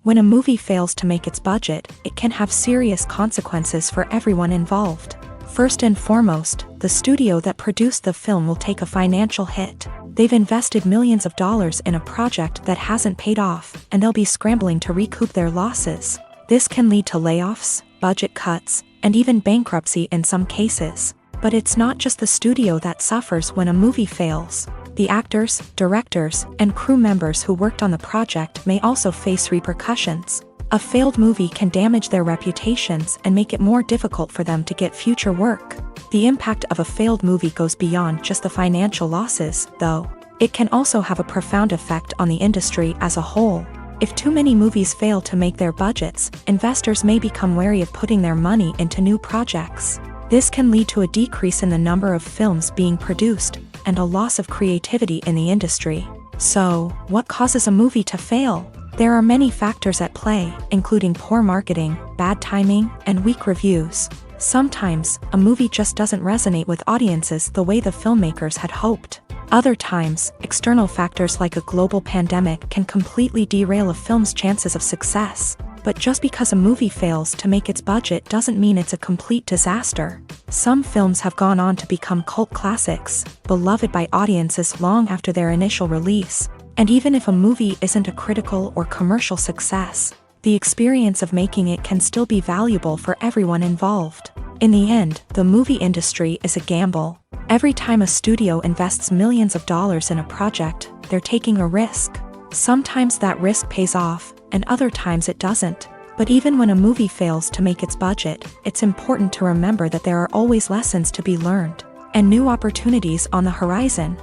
Speaker 1: When a movie fails to make its budget, it can have serious consequences for everyone involved. First and foremost, the studio that produced the film will take a financial hit. They've invested millions of dollars in a project that hasn't paid off, and they'll be scrambling to recoup their losses. This can lead to layoffs, budget cuts, and even bankruptcy in some cases. But it's not just the studio that suffers when a movie fails. The actors, directors, and crew members who worked on the project may also face repercussions. A failed movie can damage their reputations and make it more difficult for them to get future work. The impact of a failed movie goes beyond just the financial losses, though. It can also have a profound effect on the industry as a whole. If too many movies fail to make their budgets, investors may become wary of putting their money into new projects. This can lead to a decrease in the number of films being produced, and a loss of creativity in the industry. So, what causes a movie to fail? There are many factors at play, including poor marketing, bad timing, and weak reviews. Sometimes, a movie just doesn't resonate with audiences the way the filmmakers had hoped. Other times, external factors like a global pandemic can completely derail a film's chances of success. But just because a movie fails to make its budget doesn't mean it's a complete disaster. Some films have gone on to become cult classics, beloved by audiences long after their initial release. And even if a movie isn't a critical or commercial success, the experience of making it can still be valuable for everyone involved. In the end, the movie industry is a gamble. Every time a studio invests millions of dollars in a project, they're taking a risk. Sometimes that risk pays off, and other times it doesn't. But even when a movie fails to make its budget, it's important to remember that there are always lessons to be learned, and new opportunities on the horizon.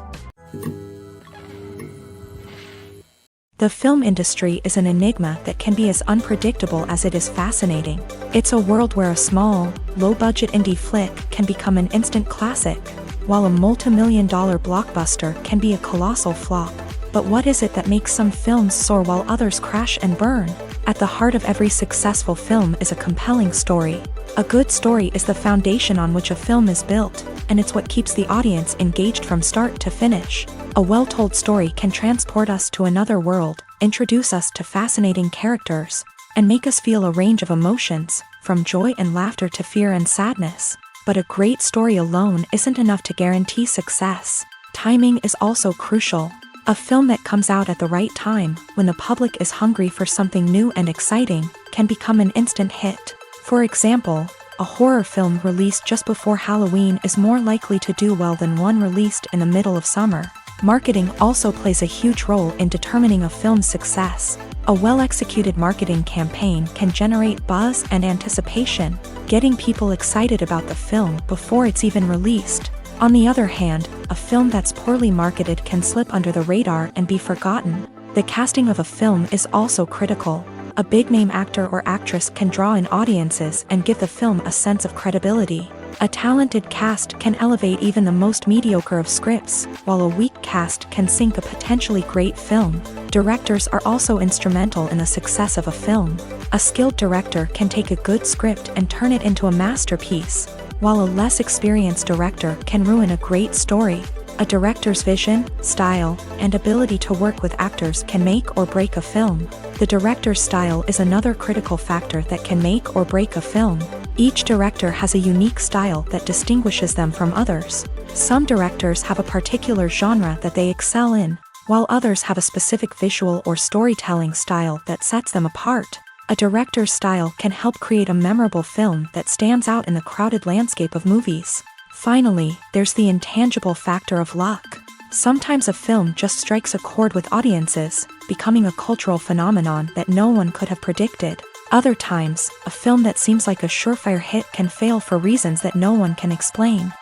Speaker 1: The film industry is an enigma that can be as unpredictable as it is fascinating. It's a world where a small, low-budget indie flick can become an instant classic, while a multi-million-dollar blockbuster can be a colossal flop. But what is it that makes some films soar while others crash and burn? At the heart of every successful film is a compelling story. A good story is the foundation on which a film is built, and it's what keeps the audience engaged from start to finish. A well-told story can transport us to another world, introduce us to fascinating characters, and make us feel a range of emotions, from joy and laughter to fear and sadness. But a great story alone isn't enough to guarantee success. Timing is also crucial. A film that comes out at the right time, when the public is hungry for something new and exciting, can become an instant hit. For example, a horror film released just before Halloween is more likely to do well than one released in the middle of summer. Marketing also plays a huge role in determining a film's success. A well-executed marketing campaign can generate buzz and anticipation, getting people excited about the film before it's even released. On the other hand, a film that's poorly marketed can slip under the radar and be forgotten. The casting of a film is also critical. A big-name actor or actress can draw in audiences and give the film a sense of credibility. A talented cast can elevate even the most mediocre of scripts, while a weak cast can sink a potentially great film. Directors are also instrumental in the success of a film. A skilled director can take a good script and turn it into a masterpiece, while a less experienced director can ruin a great story. A director's vision, style, and ability to work with actors can make or break a film. The director's style is another critical factor that can make or break a film. Each director has a unique style that distinguishes them from others. Some directors have a particular genre that they excel in, while others have a specific visual or storytelling style that sets them apart. A director's style can help create a memorable film that stands out in the crowded landscape of movies. Finally, there's the intangible factor of luck. Sometimes a film just strikes a chord with audiences, becoming a cultural phenomenon that no one could have predicted. Other times, a film that seems like a surefire hit can fail for reasons that no one can explain.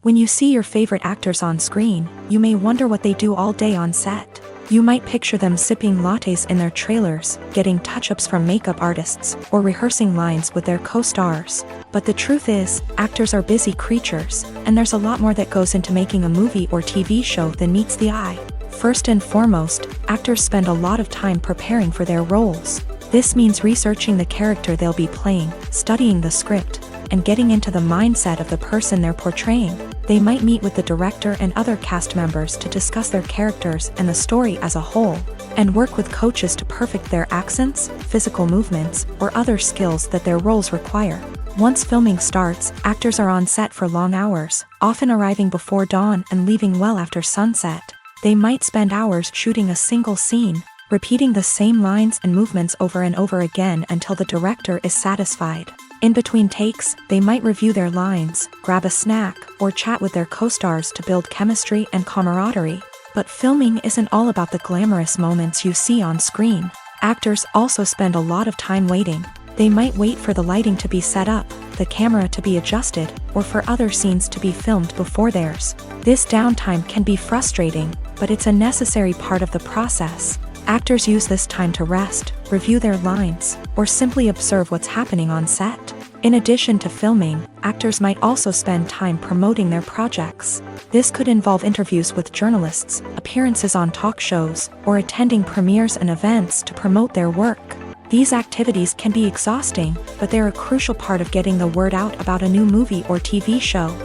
Speaker 1: When you see your favorite actors on screen, you may wonder what they do all day on set. You might picture them sipping lattes in their trailers, getting touch-ups from makeup artists, or rehearsing lines with their co-stars. But the truth is, actors are busy creatures, and there's a lot more that goes into making a movie or TV show than meets the eye. First and foremost, actors spend a lot of time preparing for their roles. This means researching the character they'll be playing, studying the script, and getting into the mindset of the person they're portraying. They might meet with the director and other cast members to discuss their characters and the story as a whole, and work with coaches to perfect their accents, physical movements, or other skills that their roles require. Once filming starts, actors are on set for long hours, often arriving before dawn and leaving well after sunset. They might spend hours shooting a single scene, repeating the same lines and movements over and over again until the director is satisfied. In between takes, they might review their lines, grab a snack, or chat with their co-stars to build chemistry and camaraderie. But filming isn't all about the glamorous moments you see on screen. Actors also spend a lot of time waiting. They might wait for the lighting to be set up, the camera to be adjusted, or for other scenes to be filmed before theirs. This downtime can be frustrating, but it's a necessary part of the process. Actors use this time to rest, review their lines, or simply observe what's happening on set. In addition to filming, actors might also spend time promoting their projects. This could involve interviews with journalists, appearances on talk shows, or attending premieres and events to promote their work. These activities can be exhausting, but they're a crucial part of getting the word out about a new movie or TV show.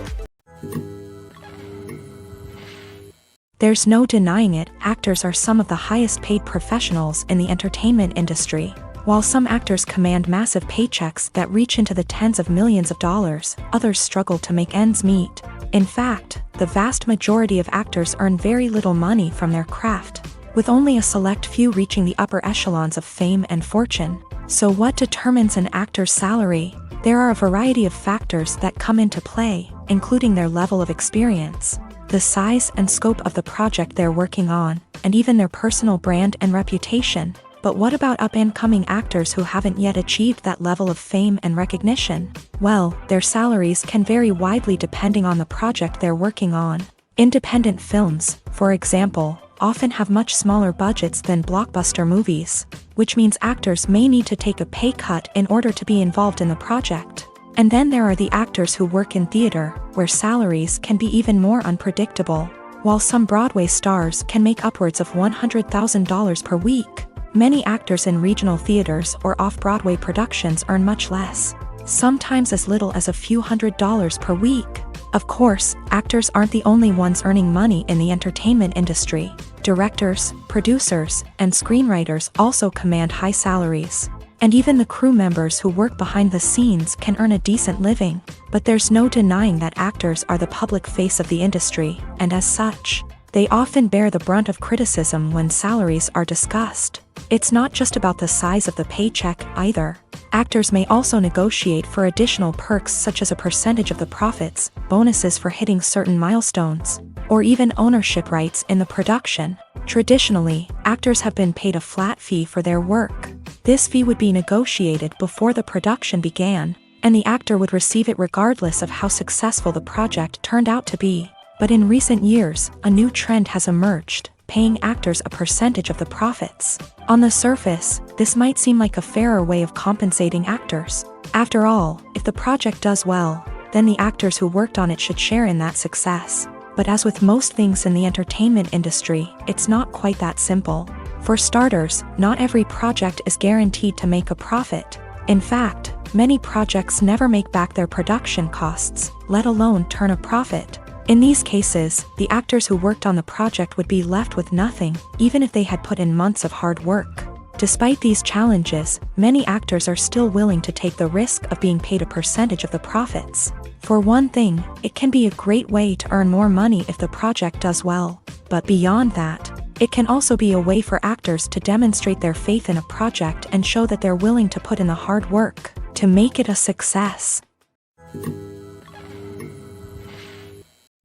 Speaker 1: There's no denying it, actors are some of the highest paid professionals in the entertainment industry. While some actors command massive paychecks that reach into the tens of millions of dollars, others struggle to make ends meet. In fact, the vast majority of actors earn very little money from their craft, with only a select few reaching the upper echelons of fame and fortune. So what determines an actor's salary? There are a variety of factors that come into play, including their level of experience, the size and scope of the project they're working on, and even their personal brand and reputation. But what about up-and-coming actors who haven't yet achieved that level of fame and recognition? Well, their salaries can vary widely depending on the project they're working on. Independent films, for example, often have much smaller budgets than blockbuster movies, which means actors may need to take a pay cut in order to be involved in the project. And then there are the actors who work in theater, where salaries can be even more unpredictable. While some Broadway stars can make upwards of $100,000 per week, many actors in regional theaters or off-Broadway productions earn much less, sometimes as little as a few $100s per week. Of course, actors aren't the only ones earning money in the entertainment industry. Directors, producers, and screenwriters also command high salaries. And even the crew members who work behind the scenes can earn a decent living. But there's no denying that actors are the public face of the industry, and as such, they often bear the brunt of criticism when salaries are discussed. It's not just about the size of the paycheck, either. Actors may also negotiate for additional perks such as a percentage of the profits, bonuses for hitting certain milestones, or even ownership rights in the production. Traditionally, actors have been paid a flat fee for their work. This fee would be negotiated before the production began, and the actor would receive it regardless of how successful the project turned out to be. But in recent years, a new trend has emerged, paying actors a percentage of the profits. On the surface, this might seem like a fairer way of compensating actors. After all, if the project does well, then the actors who worked on it should share in that success. But as with most things in the entertainment industry, it's not quite that simple. For starters, not every project is guaranteed to make a profit. In fact, many projects never make back their production costs, let alone turn a profit. In these cases, the actors who worked on the project would be left with nothing, even if they had put in months of hard work. Despite these challenges, many actors are still willing to take the risk of being paid a percentage of the profits. For one thing, it can be a great way to earn more money if the project does well. But beyond that, it can also be a way for actors to demonstrate their faith in a project and show that they're willing to put in the hard work to make it a success.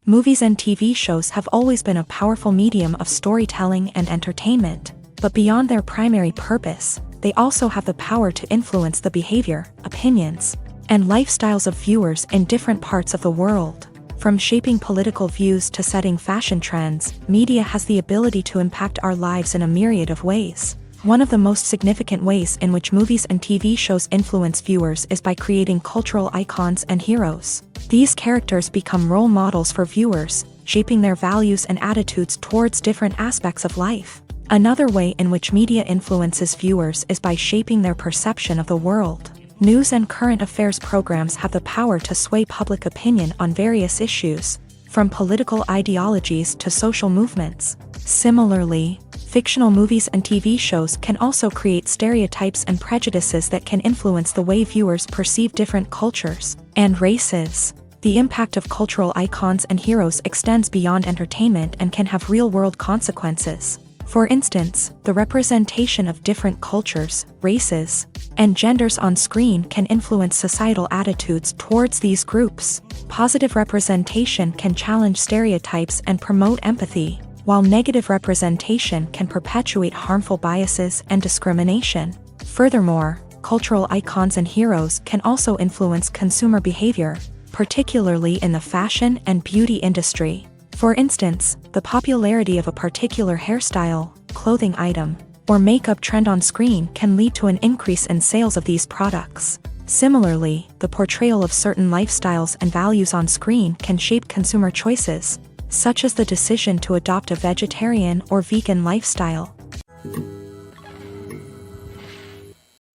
Speaker 1: Movies and TV shows have always been a powerful medium of storytelling and entertainment, but beyond their primary purpose, they also have the power to influence the behavior, opinions, and lifestyles of viewers in different parts of the world. From shaping political views to setting fashion trends, media has the ability to impact our lives in a myriad of ways. One of the most significant ways in which movies and TV shows influence viewers is by creating cultural icons and heroes. These characters become role models for viewers, shaping their values and attitudes towards different aspects of life. Another way in which media influences viewers is by shaping their perception of the world. News and current affairs programs have the power to sway public opinion on various issues, from political ideologies to social movements. Similarly, fictional movies and TV shows can also create stereotypes and prejudices that can influence the way viewers perceive different cultures and races. The impact of cultural icons and heroes extends beyond entertainment and can have real-world consequences. For instance, the representation of different cultures, races, and genders on screen can influence societal attitudes towards these groups. Positive representation can challenge stereotypes and promote empathy, while negative representation can perpetuate harmful biases and discrimination. Furthermore, cultural icons and heroes can also influence consumer behavior, particularly in the fashion and beauty industry. For instance, the popularity of a particular hairstyle, clothing item, or makeup trend on screen can lead to an increase in sales of these products. Similarly, the portrayal of certain lifestyles and values on screen can shape consumer choices, such as the decision to adopt a vegetarian or vegan lifestyle.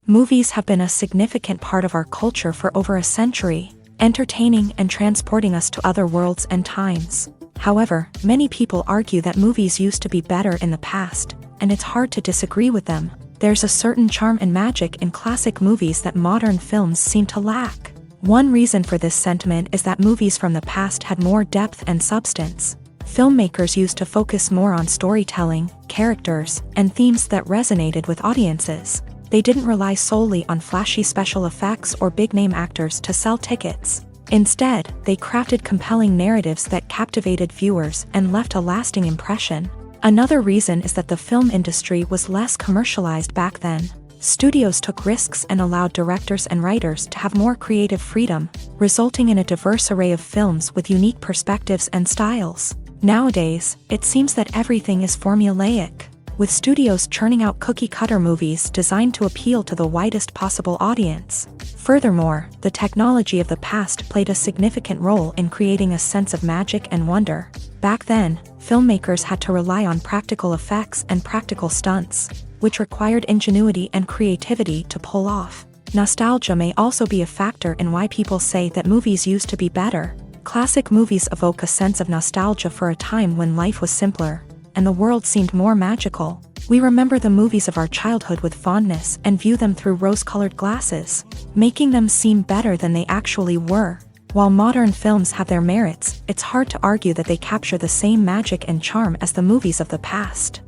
Speaker 1: Movies have been a significant part of our culture for over a century, entertaining and transporting us to other worlds and times. However, many people argue that movies used to be better in the past, and it's hard to disagree with them. There's a certain charm and magic in classic movies that modern films seem to lack. One reason for this sentiment is that movies from the past had more depth and substance. Filmmakers used to focus more on storytelling, characters, and themes that resonated with audiences. They didn't rely solely on flashy special effects or big-name actors to sell tickets. Instead, they crafted compelling narratives that captivated viewers and left a lasting impression. Another reason is that the film industry was less commercialized back then. Studios took risks and allowed directors and writers to have more creative freedom, resulting in a diverse array of films with unique perspectives and styles. Nowadays, it seems that everything is formulaic, with studios churning out cookie-cutter movies designed to appeal to the widest possible audience. Furthermore, the technology of the past played a significant role in creating a sense of magic and wonder. Back then, filmmakers had to rely on practical effects and practical stunts, which required ingenuity and creativity to pull off. Nostalgia may also be a factor in why people say that movies used to be better. Classic movies evoke a sense of nostalgia for a time when life was simpler, and the world seemed more magical. We remember the movies of our childhood with fondness and view them through rose-colored glasses, making them seem better than they actually were. While modern films have their merits, it's hard to argue that they capture the same magic and charm as the movies of the past.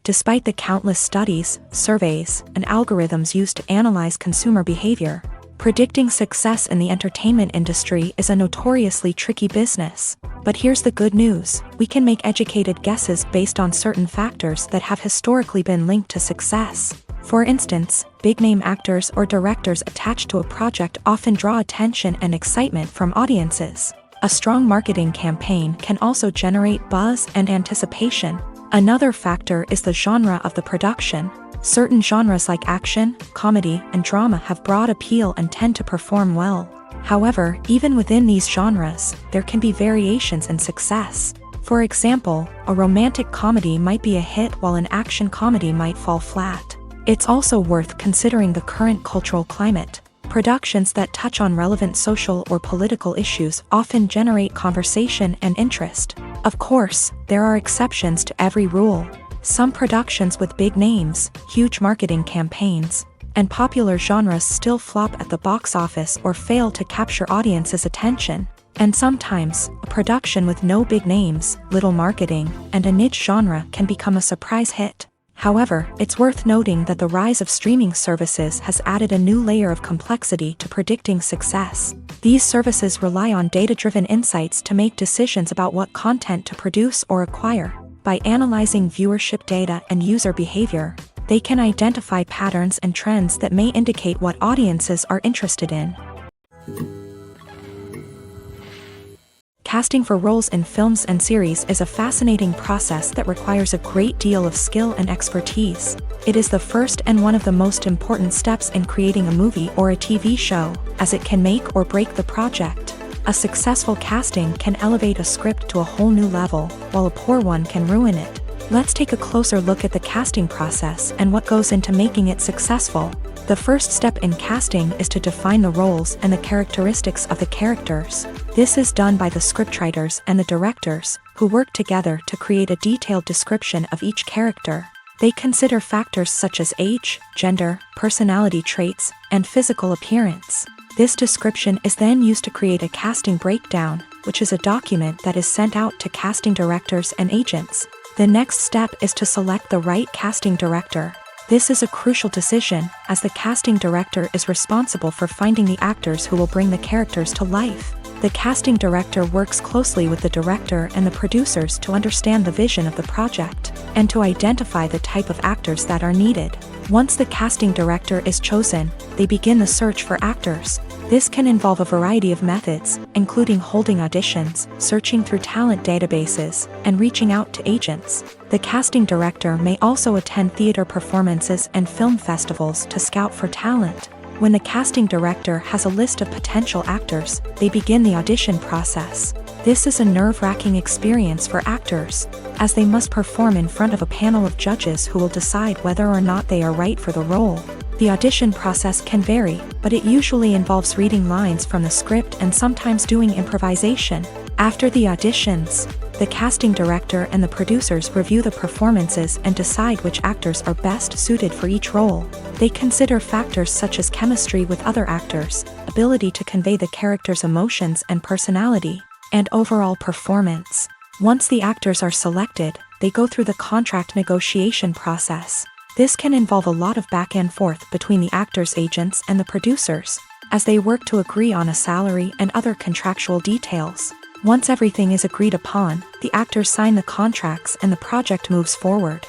Speaker 1: Despite the countless studies, surveys, and algorithms used to analyze consumer behavior, predicting success in the entertainment industry is a notoriously tricky business. But here's the good news: we can make educated guesses based on certain factors that have historically been linked to success. For instance, big-name actors or directors attached to a project often draw attention and excitement from audiences. A strong marketing campaign can also generate buzz and anticipation. Another factor is the genre of the production. Certain genres like action, comedy, and drama have broad appeal and tend to perform well. However, even within these genres, there can be variations in success. For example, a romantic comedy might be a hit while an action comedy might fall flat. It's also worth considering the current cultural climate. Productions that touch on relevant social or political issues often generate conversation and interest. Of course, there are exceptions to every rule. Some productions with big names, huge marketing campaigns, and popular genres still flop at the box office or fail to capture audiences' attention. And sometimes, a production with no big names, little marketing, and a niche genre can become a surprise hit. However, it's worth noting that the rise of streaming services has added a new layer of complexity to predicting success. These services rely on data-driven insights to make decisions about what content to produce or acquire. By analyzing viewership data and user behavior, They can identify patterns and trends that may indicate what audiences are interested in. Casting for roles in films and series is a fascinating process that requires a great deal of skill and expertise. It is the first and one of the most important steps in creating a movie or a TV show, as it can make or break the project. A successful casting can elevate a script to a whole new level, while a poor one can ruin it. Let's take a closer look at the casting process and what goes into making it successful. The first step in casting is to define the roles and the characteristics of the characters. This is done by the scriptwriters and the directors, who work together to create a detailed description of each character. They consider factors such as age, gender, personality traits, and physical appearance. This description is then used to create a casting breakdown, which is a document that is sent out to casting directors and agents. The next step is to select the right casting director. This is a crucial decision, as the casting director is responsible for finding the actors who will bring the characters to life. The casting director works closely with the director and the producers to understand the vision of the project, and to identify the type of actors that are needed. Once the casting director is chosen, they begin the search for actors. This can involve a variety of methods, including holding auditions, searching through talent databases, and reaching out to agents. The casting director may also attend theater performances and film festivals to scout for talent. When the casting director has a list of potential actors, they begin the audition process. This is a nerve-wracking experience for actors, as they must perform in front of a panel of judges who will decide whether or not they are right for the role. The audition process can vary, but it usually involves reading lines from the script and sometimes doing improvisation. After the auditions, the casting director and the producers review the performances and decide which actors are best suited for each role. They consider factors such as chemistry with other actors, ability to convey the character's emotions and personality, and overall performance. Once the actors are selected, they go through the contract negotiation process. This can involve a lot of back and forth between the actors' agents and the producers, as they work to agree on a salary and other contractual details. Once everything is agreed upon, the actors sign the contracts and the project moves forward.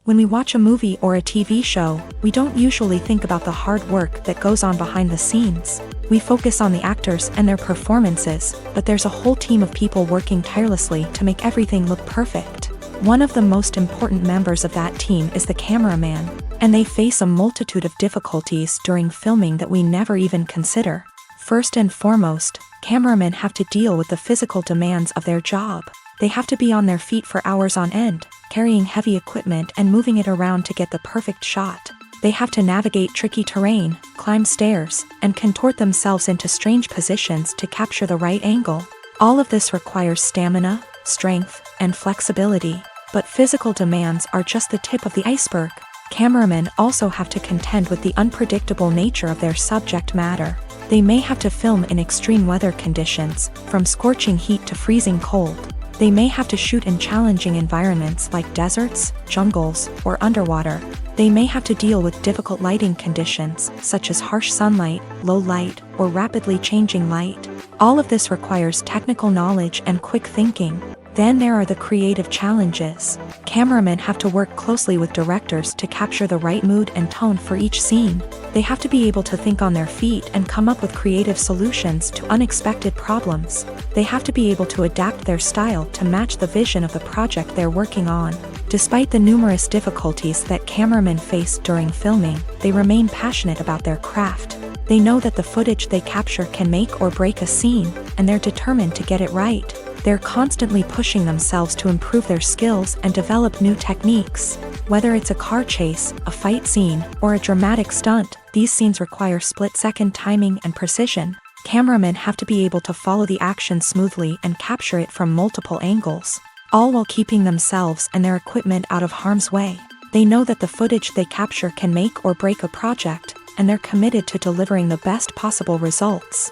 Speaker 1: When we watch a movie or a TV show, we don't usually think about the hard work that goes on behind the scenes. We focus on the actors and their performances, but there's a whole team of people working tirelessly to make everything look perfect. One of the most important members of that team is the cameraman, and they face a multitude of difficulties during filming that we never even consider. First and foremost, cameramen have to deal with the physical demands of their job. They have to be on their feet for hours on end, carrying heavy equipment and moving it around to get the perfect shot. They have to navigate tricky terrain, climb stairs, and contort themselves into strange positions to capture the right angle. All of this requires stamina, strength, and flexibility. But physical demands are just the tip of the iceberg. Cameramen also have to contend with the unpredictable nature of their subject matter. They may have to film in extreme weather conditions, from scorching heat to freezing cold. They may have to shoot in challenging environments like deserts, jungles, or underwater. They may have to deal with difficult lighting conditions, such as harsh sunlight, low light, or rapidly changing light. All of this requires technical knowledge and quick thinking. Then there are the creative challenges. Cameramen have to work closely with directors to capture the right mood and tone for each scene. They have to be able to think on their feet and come up with creative solutions to unexpected problems. They have to be able to adapt their style to match the vision of the project they're working on. Despite the numerous difficulties that cameramen face during filming, they remain passionate about their craft. They know that the footage they capture can make or break a scene, and they're determined to get it right. They're constantly pushing themselves to improve their skills and develop new techniques. Whether it's a car chase, a fight scene, or a dramatic stunt, these scenes require split-second timing and precision. Cameramen have to be able to follow the action smoothly and capture it from multiple angles, all while keeping themselves and their equipment out of harm's way. They know that the footage they capture can make or break a project, and they're committed to delivering the best possible results.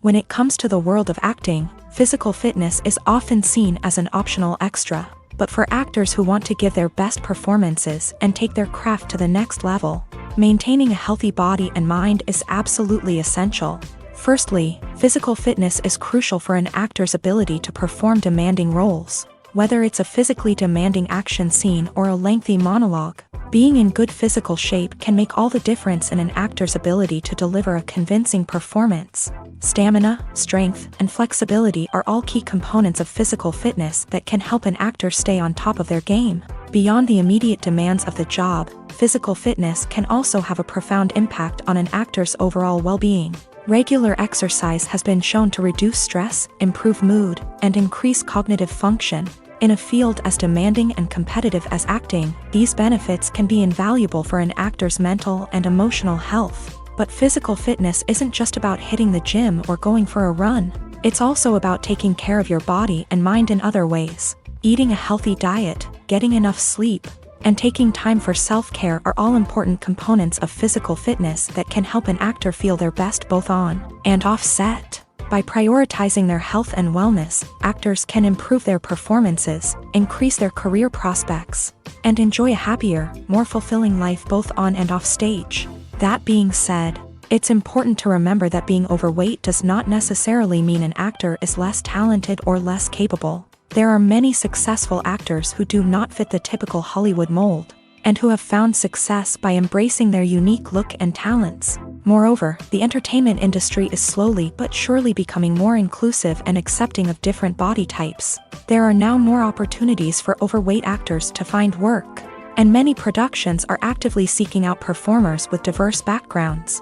Speaker 1: When it comes to the world of acting, physical fitness is often seen as an optional extra. But for actors who want to give their best performances and take their craft to the next level, maintaining a healthy body and mind is absolutely essential. Firstly, physical fitness is crucial for an actor's ability to perform demanding roles. Whether it's a physically demanding action scene or a lengthy monologue, being in good physical shape can make all the difference in an actor's ability to deliver a convincing performance. Stamina, strength, and flexibility are all key components of physical fitness that can help an actor stay on top of their game. Beyond the immediate demands of the job, physical fitness can also have a profound impact on an actor's overall well-being. Regular exercise has been shown to reduce stress, improve mood, and increase cognitive function. In a field as demanding and competitive as acting, these benefits can be invaluable for an actor's mental and emotional health. But physical fitness isn't just about hitting the gym or going for a run. It's also about taking care of your body and mind in other ways. Eating a healthy diet, getting enough sleep, and taking time for self-care are all important components of physical fitness that can help an actor feel their best both on and off set. By prioritizing their health and wellness, actors can improve their performances, increase their career prospects, and enjoy a happier, more fulfilling life both on and off stage. That being said, it's important to remember that being overweight does not necessarily mean an actor is less talented or less capable. There are many successful actors who do not fit the typical Hollywood mold, and who have found success by embracing their unique look and talents. Moreover, the entertainment industry is slowly but surely becoming more inclusive and accepting of different body types. There are now more opportunities for overweight actors to find work, and many productions are actively seeking out performers with diverse backgrounds.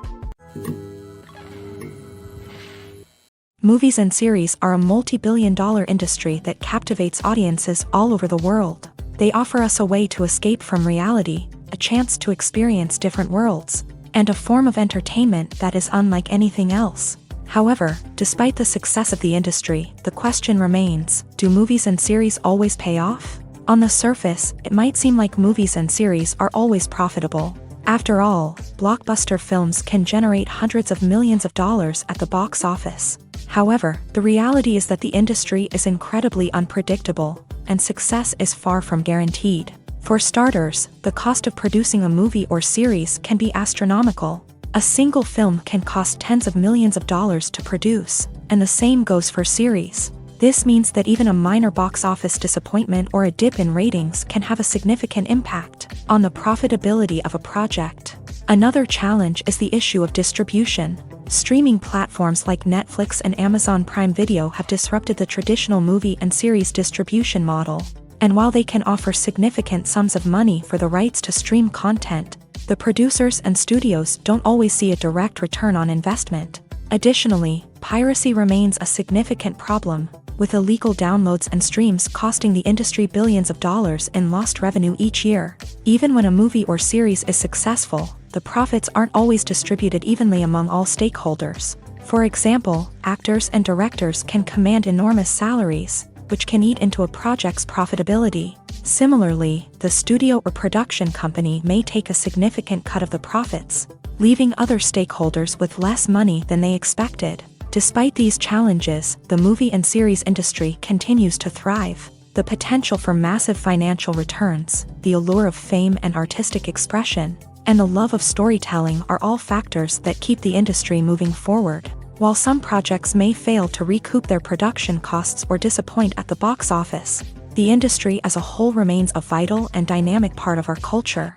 Speaker 1: Movies and series are a multi-billion-dollar industry that captivates audiences all over the world. They offer us a way to escape from reality, a chance to experience different worlds, and a form of entertainment that is unlike anything else. However, despite the success of the industry, the question remains, do movies and series always pay off? On the surface, it might seem like movies and series are always profitable. After all, blockbuster films can generate hundreds of millions of dollars at the box office. However, the reality is that the industry is incredibly unpredictable, and success is far from guaranteed. For starters, the cost of producing a movie or series can be astronomical. A single film can cost tens of millions of dollars to produce, and the same goes for series. This means that even a minor box office disappointment or a dip in ratings can have a significant impact on the profitability of a project. Another challenge is the issue of distribution. Streaming platforms like Netflix and Amazon Prime Video have disrupted the traditional movie and series distribution model. And while they can offer significant sums of money for the rights to stream content, the producers and studios don't always see a direct return on investment. Additionally, piracy remains a significant problem, with illegal downloads and streams costing the industry billions of dollars in lost revenue each year. Even when a movie or series is successful, the profits aren't always distributed evenly among all stakeholders. For example, actors and directors can command enormous salaries, which can eat into a project's profitability. Similarly, the studio or production company may take a significant cut of the profits, leaving other stakeholders with less money than they expected. Despite these challenges, the movie and series industry continues to thrive. The potential for massive financial returns, the allure of fame and artistic expression, and the love of storytelling are all factors that keep the industry moving forward. While some projects may fail to recoup their production costs or disappoint at the box office, the industry as a whole remains a vital and dynamic part of our culture.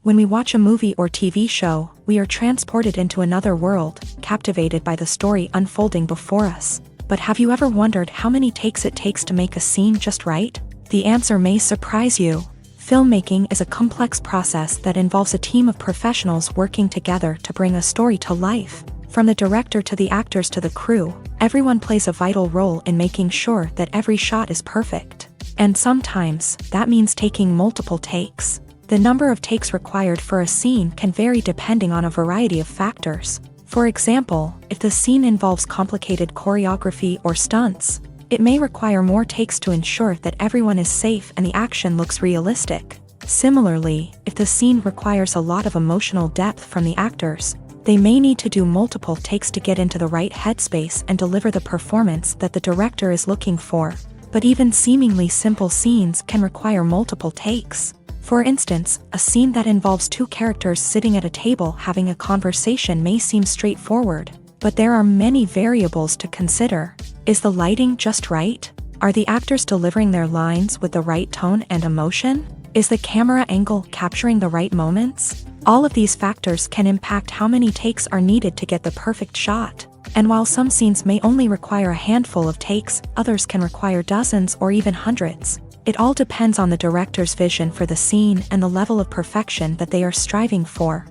Speaker 1: When we watch a movie or TV show, we are transported into another world, captivated by the story unfolding before us. But have you ever wondered how many takes it takes to make a scene just right? The answer may surprise you. Filmmaking is a complex process that involves a team of professionals working together to bring a story to life. From the director to the actors to the crew, everyone plays a vital role in making sure that every shot is perfect. And sometimes, that means taking multiple takes. The number of takes required for a scene can vary depending on a variety of factors. For example, if the scene involves complicated choreography or stunts, it may require more takes to ensure that everyone is safe and the action looks realistic. Similarly, if the scene requires a lot of emotional depth from the actors, they may need to do multiple takes to get into the right headspace and deliver the performance that the director is looking for. But even seemingly simple scenes can require multiple takes. For instance, a scene that involves two characters sitting at a table having a conversation may seem straightforward, but there are many variables to consider. Is the lighting just right? Are the actors delivering their lines with the right tone and emotion? Is the camera angle capturing the right moments? All of these factors can impact how many takes are needed to get the perfect shot. And while some scenes may only require a handful of takes, others can require dozens or even hundreds. It all depends on the director's vision for the scene and the level of perfection that they are striving for.